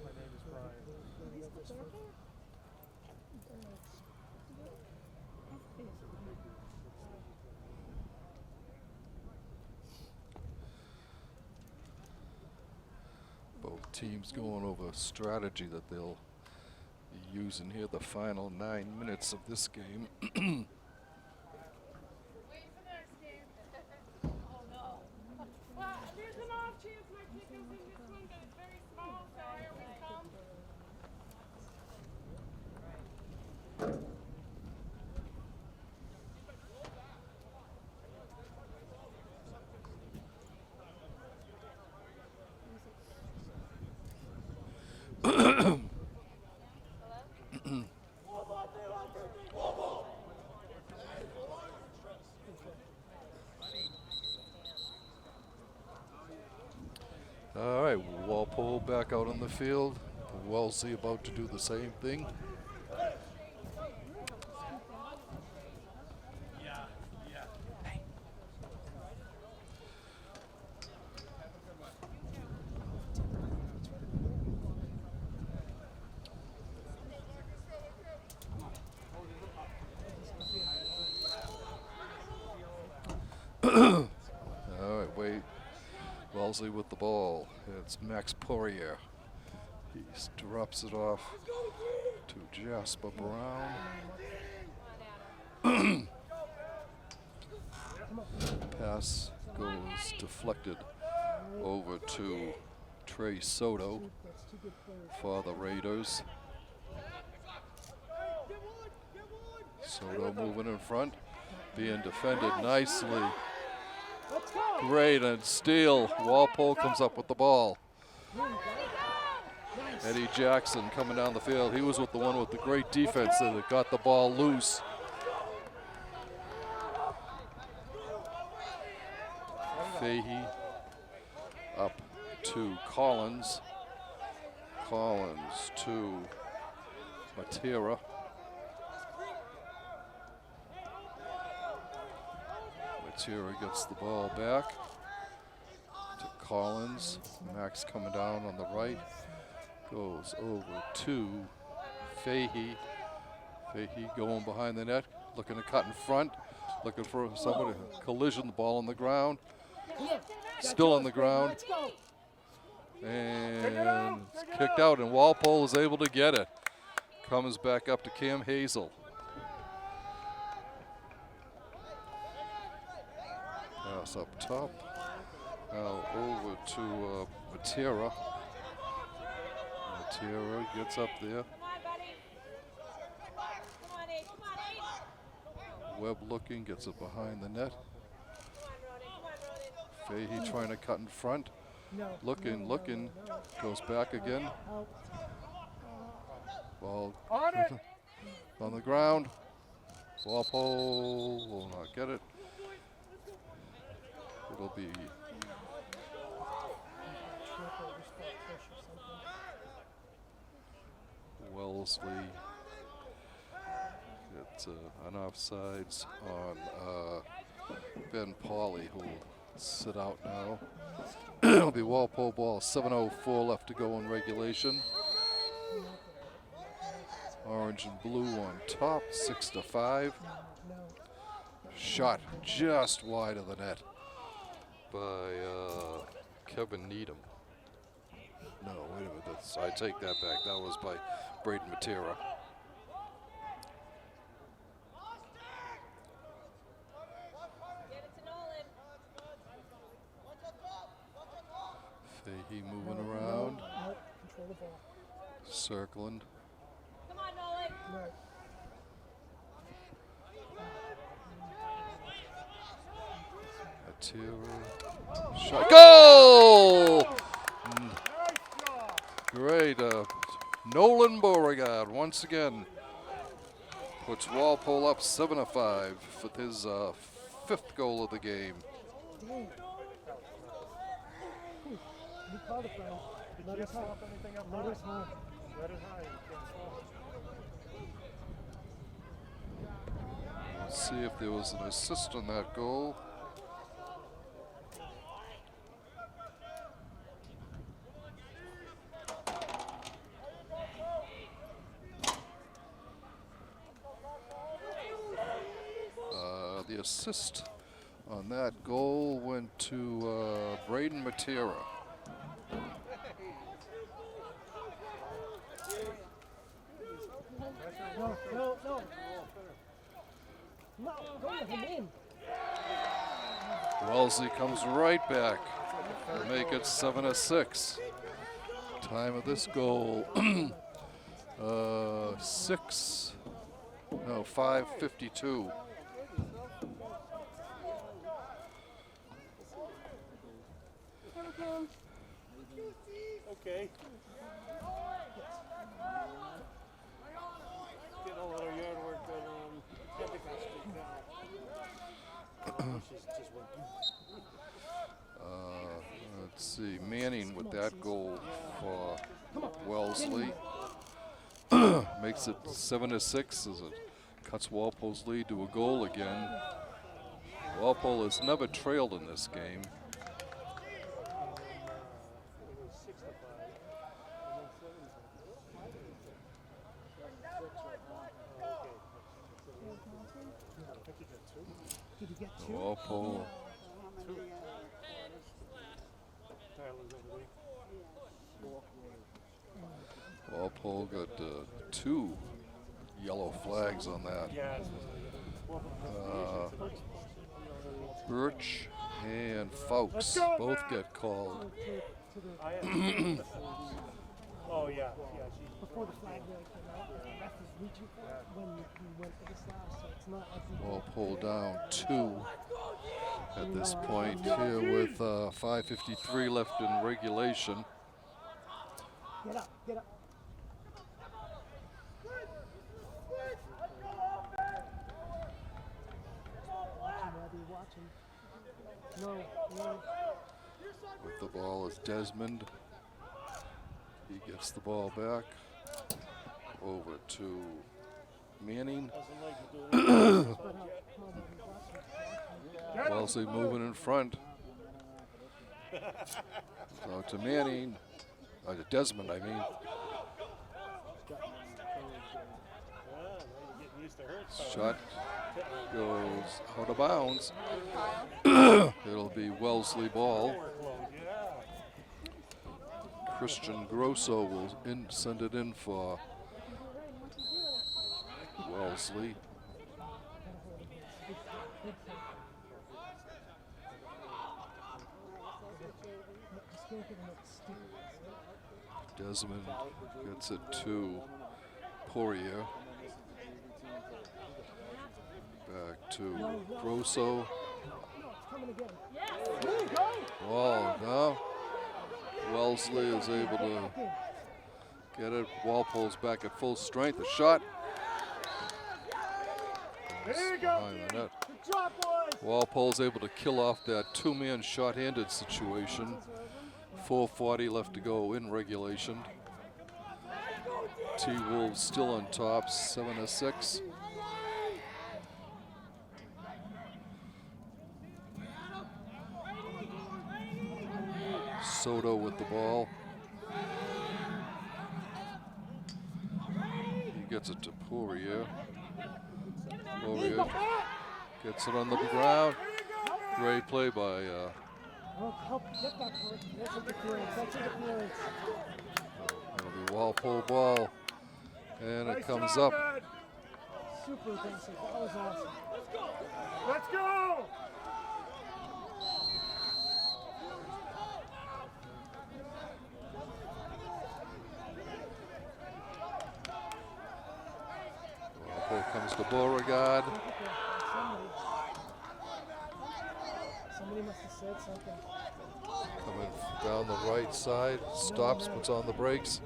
my name is Brian. Both teams going over strategy that they'll be using here the final 9 minutes of this game. There's an off chance my kid goes in this one, but it's very small, so here we come. All right, Walpole back out on the field. Wellesley about to do the same thing. All right, wait. Wellesley with the ball. It's Max Poirier. He drops it off to Jasper Brown. Pass goes deflected over to Trey Soto for the Raiders. Soto moving in front, being defended nicely. Great, and steal. Walpole comes up with the ball. Eddie Jackson coming down the field. He was with the one with the great defense that got the ball loose. Fahey up to Collins. Collins to Matera. Matera gets the ball back to Collins. Max coming down on the right. Goes over to Fahey. Fahey going behind the net, looking to cut in front. Looking for somebody. Collision, the ball on the ground. Still on the ground. And it's kicked out, and Walpole is able to get it. Comes back up to Cam Hazel. Pass up top. Now over to Matera. Matera gets up there. Webb looking, gets it behind the net. Fahey trying to cut in front. Looking, goes back again. Ball on the ground. Walpole will not get it. It'll be Wellesley. It's an offsides on Ben Pauley, who will sit out now. It'll be Walpole ball, 7:04 left to go in regulation. Orange and blue on top, 6-5. Shot just wide of the net by Kevin Needham. No, wait a minute, I take that back. That was by Braden Matera. Fahey moving around, circling. Come on, Nolan. Matera, shot, goal! Great, Nolan Beauregard once again puts Walpole up 7-5 with his 5th goal of the game. Let us high. Let us high. Let's see if there was an assist on that goal. The assist on that goal went to Braden Matera. No, don't let him in. Wellesley comes right back to make it 7-6. Time of this goal, 5:52. Okay. Get a lot of yard work done on Pentecost Street now. Let's see, Manning with that goal for Wellesley. Makes it 7-6 as it cuts Walpole's lead to a goal again. Walpole has never trailed in this game. Walpole. Walpole got 2 yellow flags on that. Birch and Fowkes both get called. Oh yeah. Before the flag really came out, the ref was reaching for it when he went for the slash, so it's not like he Walpole down 2 at this point here with 5:53 left in regulation. Get up, get up. Watching. No. With the ball is Desmond. He gets the ball back over to Manning. Wellesley moving in front. So to Manning, to Desmond, I mean. Shot goes out of bounds. It'll be Wellesley ball. Christian Grosso will send it in for Wellesley. Desmond gets it to Poirier. Back to Grosso. Oh, no. Wellesley is able to get it. Walpole's back at full strength. A shot. Behind the net. Walpole's able to kill off that two-man shot-handed situation. 4:40 left to go in regulation. T-Wolves still on top, 7-6. Soto with the ball. He gets it to Poirier. Poirier gets it on the ground. Great play by it'll be Walpole ball. And it comes up. Super aggressive. That was awesome. Let's go! Walpole comes to Beauregard. Somebody must have said something. Coming down the right side, stops, puts on the brakes.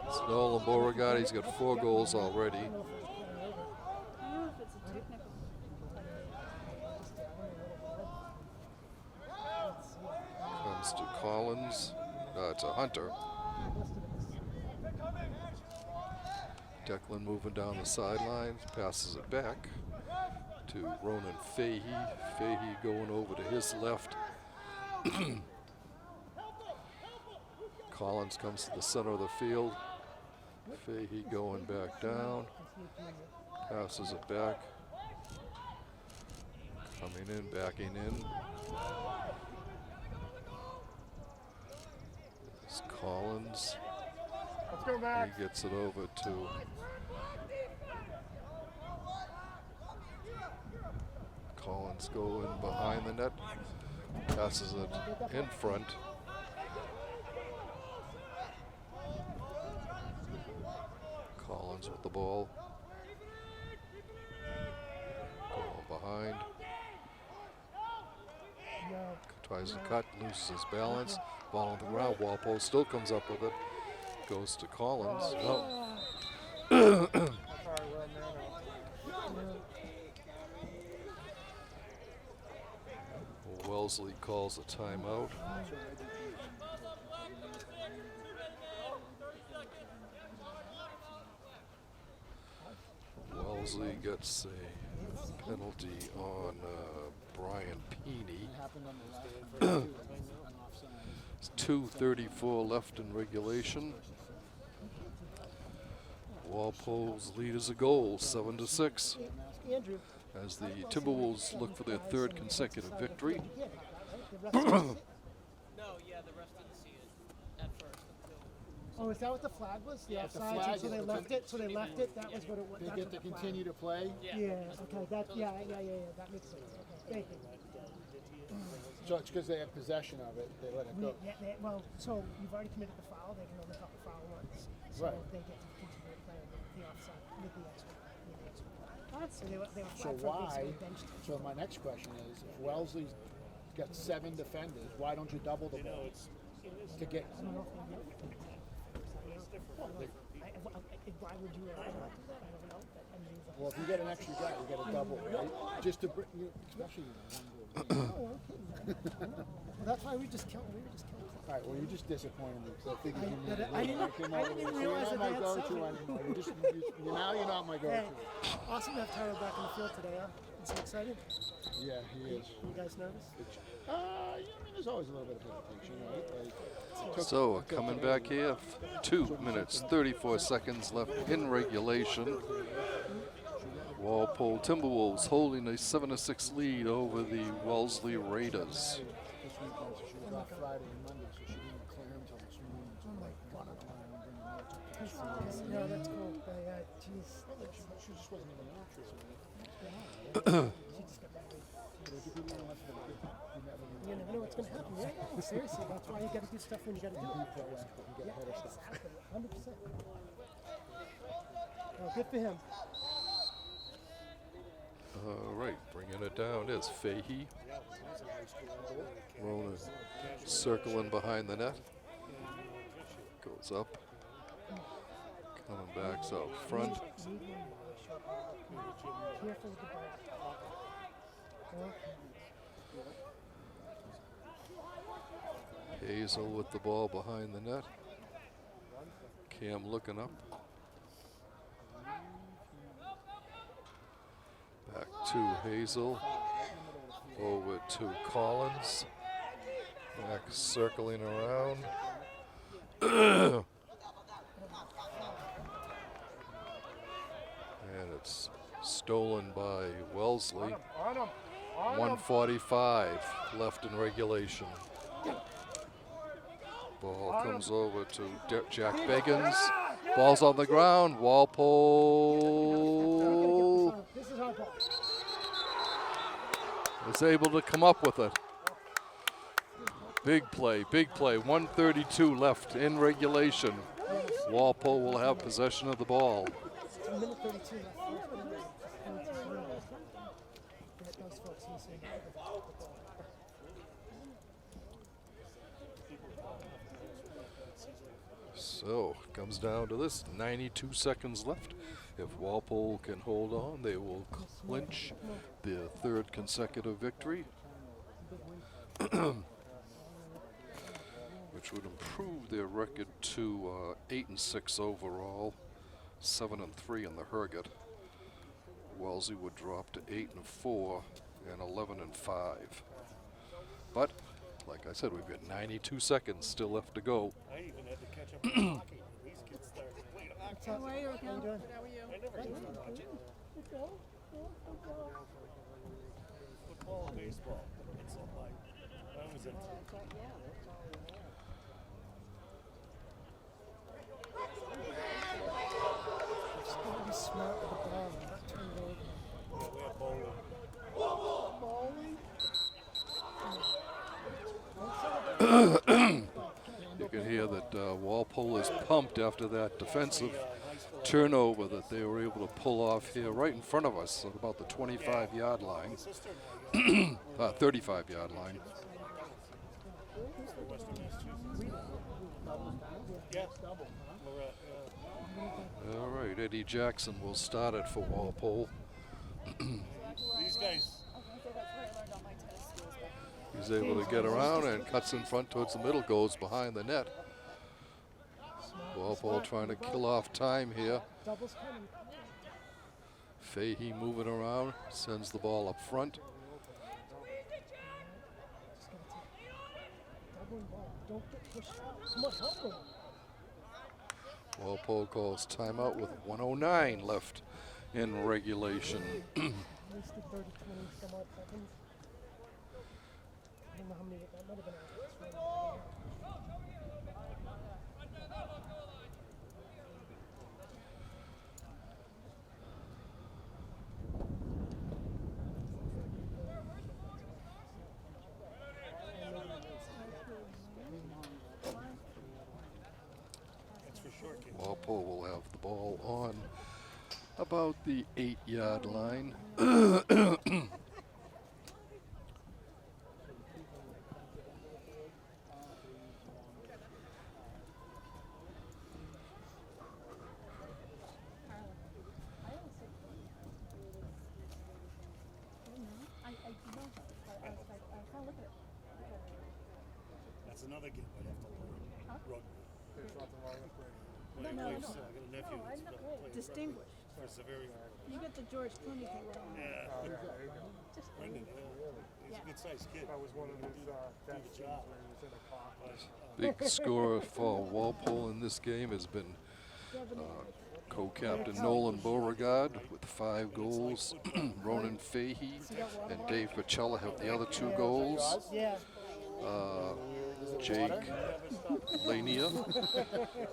It's Nolan Beauregard. He's got 4 goals already. Comes to Collins. It's a Hunter. Declan moving down the sidelines, passes it back to Ronan Fahey. Fahey going over to his left. Collins comes to the center of the field. Fahey going back down. Passes it back. Coming in, backing in. It's Collins. Let's go, Max. He gets it over to Collins going behind the net. Passes it in front. Collins with the ball. Ball behind. Tries to cut, loses his balance. Ball on the ground. Walpole still comes up with it. Goes to Collins. No. Wellesley calls a timeout. Wellesley gets a penalty on Brian Peeney. It's 2:34 left in regulation. Walpole's lead is a goal, 7-6. Andrew. As the Timberwolves look for their 3rd consecutive victory. Oh, is that what the flag was? The offside. flag So they is- left it. So they left it. That was what it was. They That's get what to the flag continue to play. Yeah. Okay. That. Yeah. That makes sense. Okay. Thank you. So it's because they have possession of it, they let it go. Well, so you've already committed the foul. They can only call the foul once. So Right. they get to continue to play with the offside with the extra. So they were So flagged for it, why, they benched. so my next question is, if Wellesley's got 7 defenders, why don't you double the ball? To get, I don't know if they did. Why would you allow that? I don't know. I mean, well, if you get an extra guy, you get a double, right? Just to bring, especially well, that's why we were just killing. All right, well, you're just disappointing me, because I figured you I needed didn't- I didn't You're realize not that my they had go-to 7. anymore. Now you're not my Hey, go-to. awesome to have Tyler back in the field today, huh? I'm so excited. Yeah, he is. You guys nervous? Yeah, I mean, there's always a little bit of hesitation, right? Like, So coming back here, 2 minutes, 34 seconds left in regulation. Walpole Timberwolves holding a 7-6 lead over the Wellesley Raiders. This weekend, so she was off Friday and Monday, so she didn't clear him till this morning. So like, running around, bringing him out to No, that's cool. But yeah, geez. She just wasn't even an actress. She just got married. You never know what's going to happen. Yeah, seriously. That's why you got to do stuff when you got to do it. Yeah, exactly. 100%. Oh, good for him. All right, bringing it down is Fahey. Rona circling behind the net. Goes up. Coming back out front. Careful with the ball. Hazel with the ball behind the net. Cam looking up. Back to Hazel. Over to Collins. Back circling around. And it's stolen by Wellesley. 1:45 left in regulation. Ball comes over to Jack Beggins. Ball's on the ground. Walpole This is our ball. is able to come up with it. Big play, big play. 1:32 left in regulation. Walpole will have possession of the ball. It's a minute 32 left. That those folks missing. So, comes down to this, 92 seconds left. If Walpole can hold on, they will clinch their third consecutive victory, which would improve their record to 8-6 overall, 7-3 in the Herget. Wellesley would drop to 8-4 and 11-5. But, like I said, we've got 92 seconds still left to go. I even had to catch up on hockey when these kids started. Wait, How are you? How you doing? I never used to watch it. Football and baseball. That's all I was into. Just gotta be smart with the ball and not turn it over. Yeah, we have bowling. You can hear that Walpole is pumped after that defensive turnover that they were able to pull off here right in front of us at about the 25-yard line, 35-yard line. Yeah. All right, Eddie Jackson will start it for Walpole. These guys. He's able to get around and cuts in front towards the middle, goes behind the net. Walpole trying to kill off time here. Doubles coming. Fahey moving around, sends the ball up front. Just gotta take doubling ball. Don't get pushed out. Come on, help him. Walpole calls timeout with 1:09 left in regulation. Wasted 30, 20 some odd seconds. I don't know how many that might have been out. That's for sure, kid. Walpole will have the ball on about the 8-yard line. That's another game I'd have to learn. Rugby. There's nothing wrong with Brady. I got a nephew that's playing Distinguished. rugby. It's a very You get the George Clooney thing going on. Brendan, he's a good sized kid. That was one of his do the job. when he was in a car. Big scorer for Walpole in this game has been Co-captain Nolan Beauregard with 5 goals. Ronan Fahey and Dave Pacella have the other 2 goals. Yeah. Jake Lania,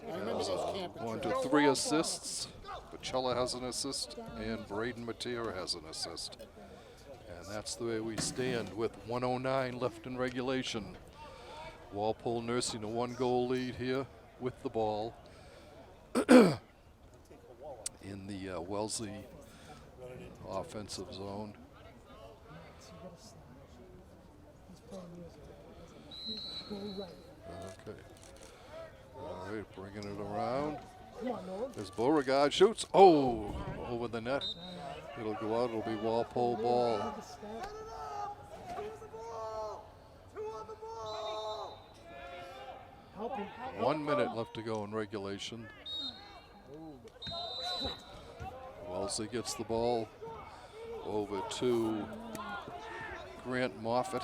I remember those camp 1 to 3 assists. Pacella has an assist, and Braden Matera has an assist. And that's the way we stand with 1:09 left in regulation. Walpole nursing a 1-goal lead here with the ball in the Wellesley offensive zone. He's playing music. Go right. Okay. All right, bringing it around. Come on, Nolan. As Beauregard shoots. Oh, over the net. It'll go out. It'll be Walpole ball. Take a step. Help him. 1 minute left to go in regulation. Wellesley gets the ball over to Grant Moffat.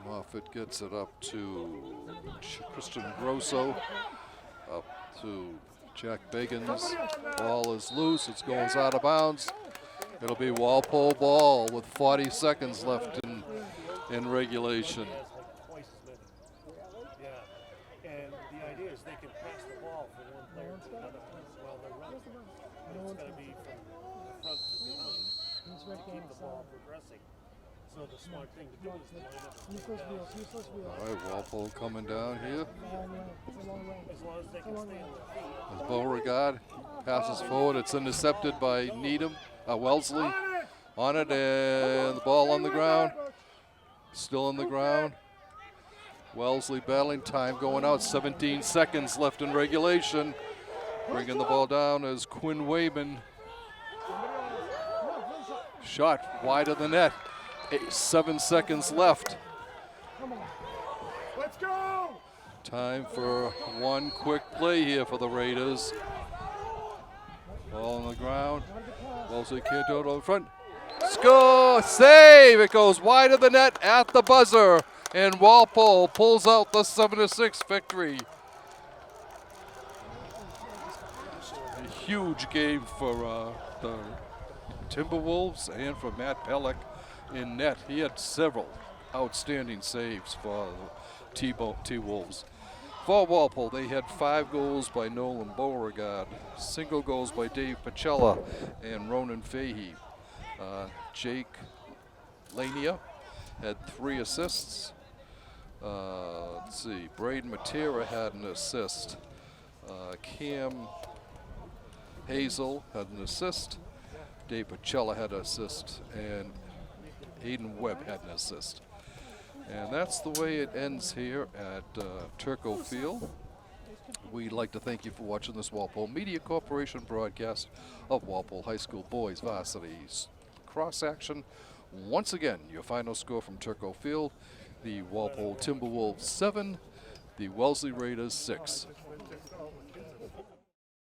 Moffat gets it up to Christian Grosso, up to Jack Biggins. Ball is loose. It's going out of bounds. It'll be Walpole ball with 40 seconds left in regulation. Twice as many. Yeah. And the idea is they can pass the ball from one player to another while they're running. It's going to be from the front to behind. He's right there on Keep the the ball side. progressing. So the smart thing to do is line up Use those wheels. Use those wheels. All right, Walpole coming down here. Long way. It's a long way. as long as they can stay on their feet. As Beauregard passes forward, it's intercepted by Wellesley. On it, and the ball on the ground. Still on the ground. Wellesley battling, time going out. 17 seconds left in regulation. Bringing the ball down is Quinn Wayman. Shot wide of the net. 7 seconds left. Let's go! Time for one quick play here for the Raiders. Ball on the ground. Wellesley can't do it on the front. Score! Save! It goes wide of the net at the buzzer. And Walpole pulls out the 7-6 victory. A huge game for the Timberwolves and for Matt Pellick in net. He had several outstanding saves for the T-Wolves. For Walpole, they had 5 goals by Nolan Beauregard, single goals by Dave Pacella and Ronan Fahey. Jake Lania had 3 assists. Let's see, Braden Matera had an assist. Cam Hazel had an assist. Dave Pacella had an assist. And Aiden Webb had an assist. And that's the way it ends here at Turco Field. We'd like to thank you for watching this Walpole Media Corporation broadcast of Walpole High School Boys Varsity's cross action. Once again, your final score from Turco Field, the Walpole Timberwolves 7, the Wellesley Raiders 6.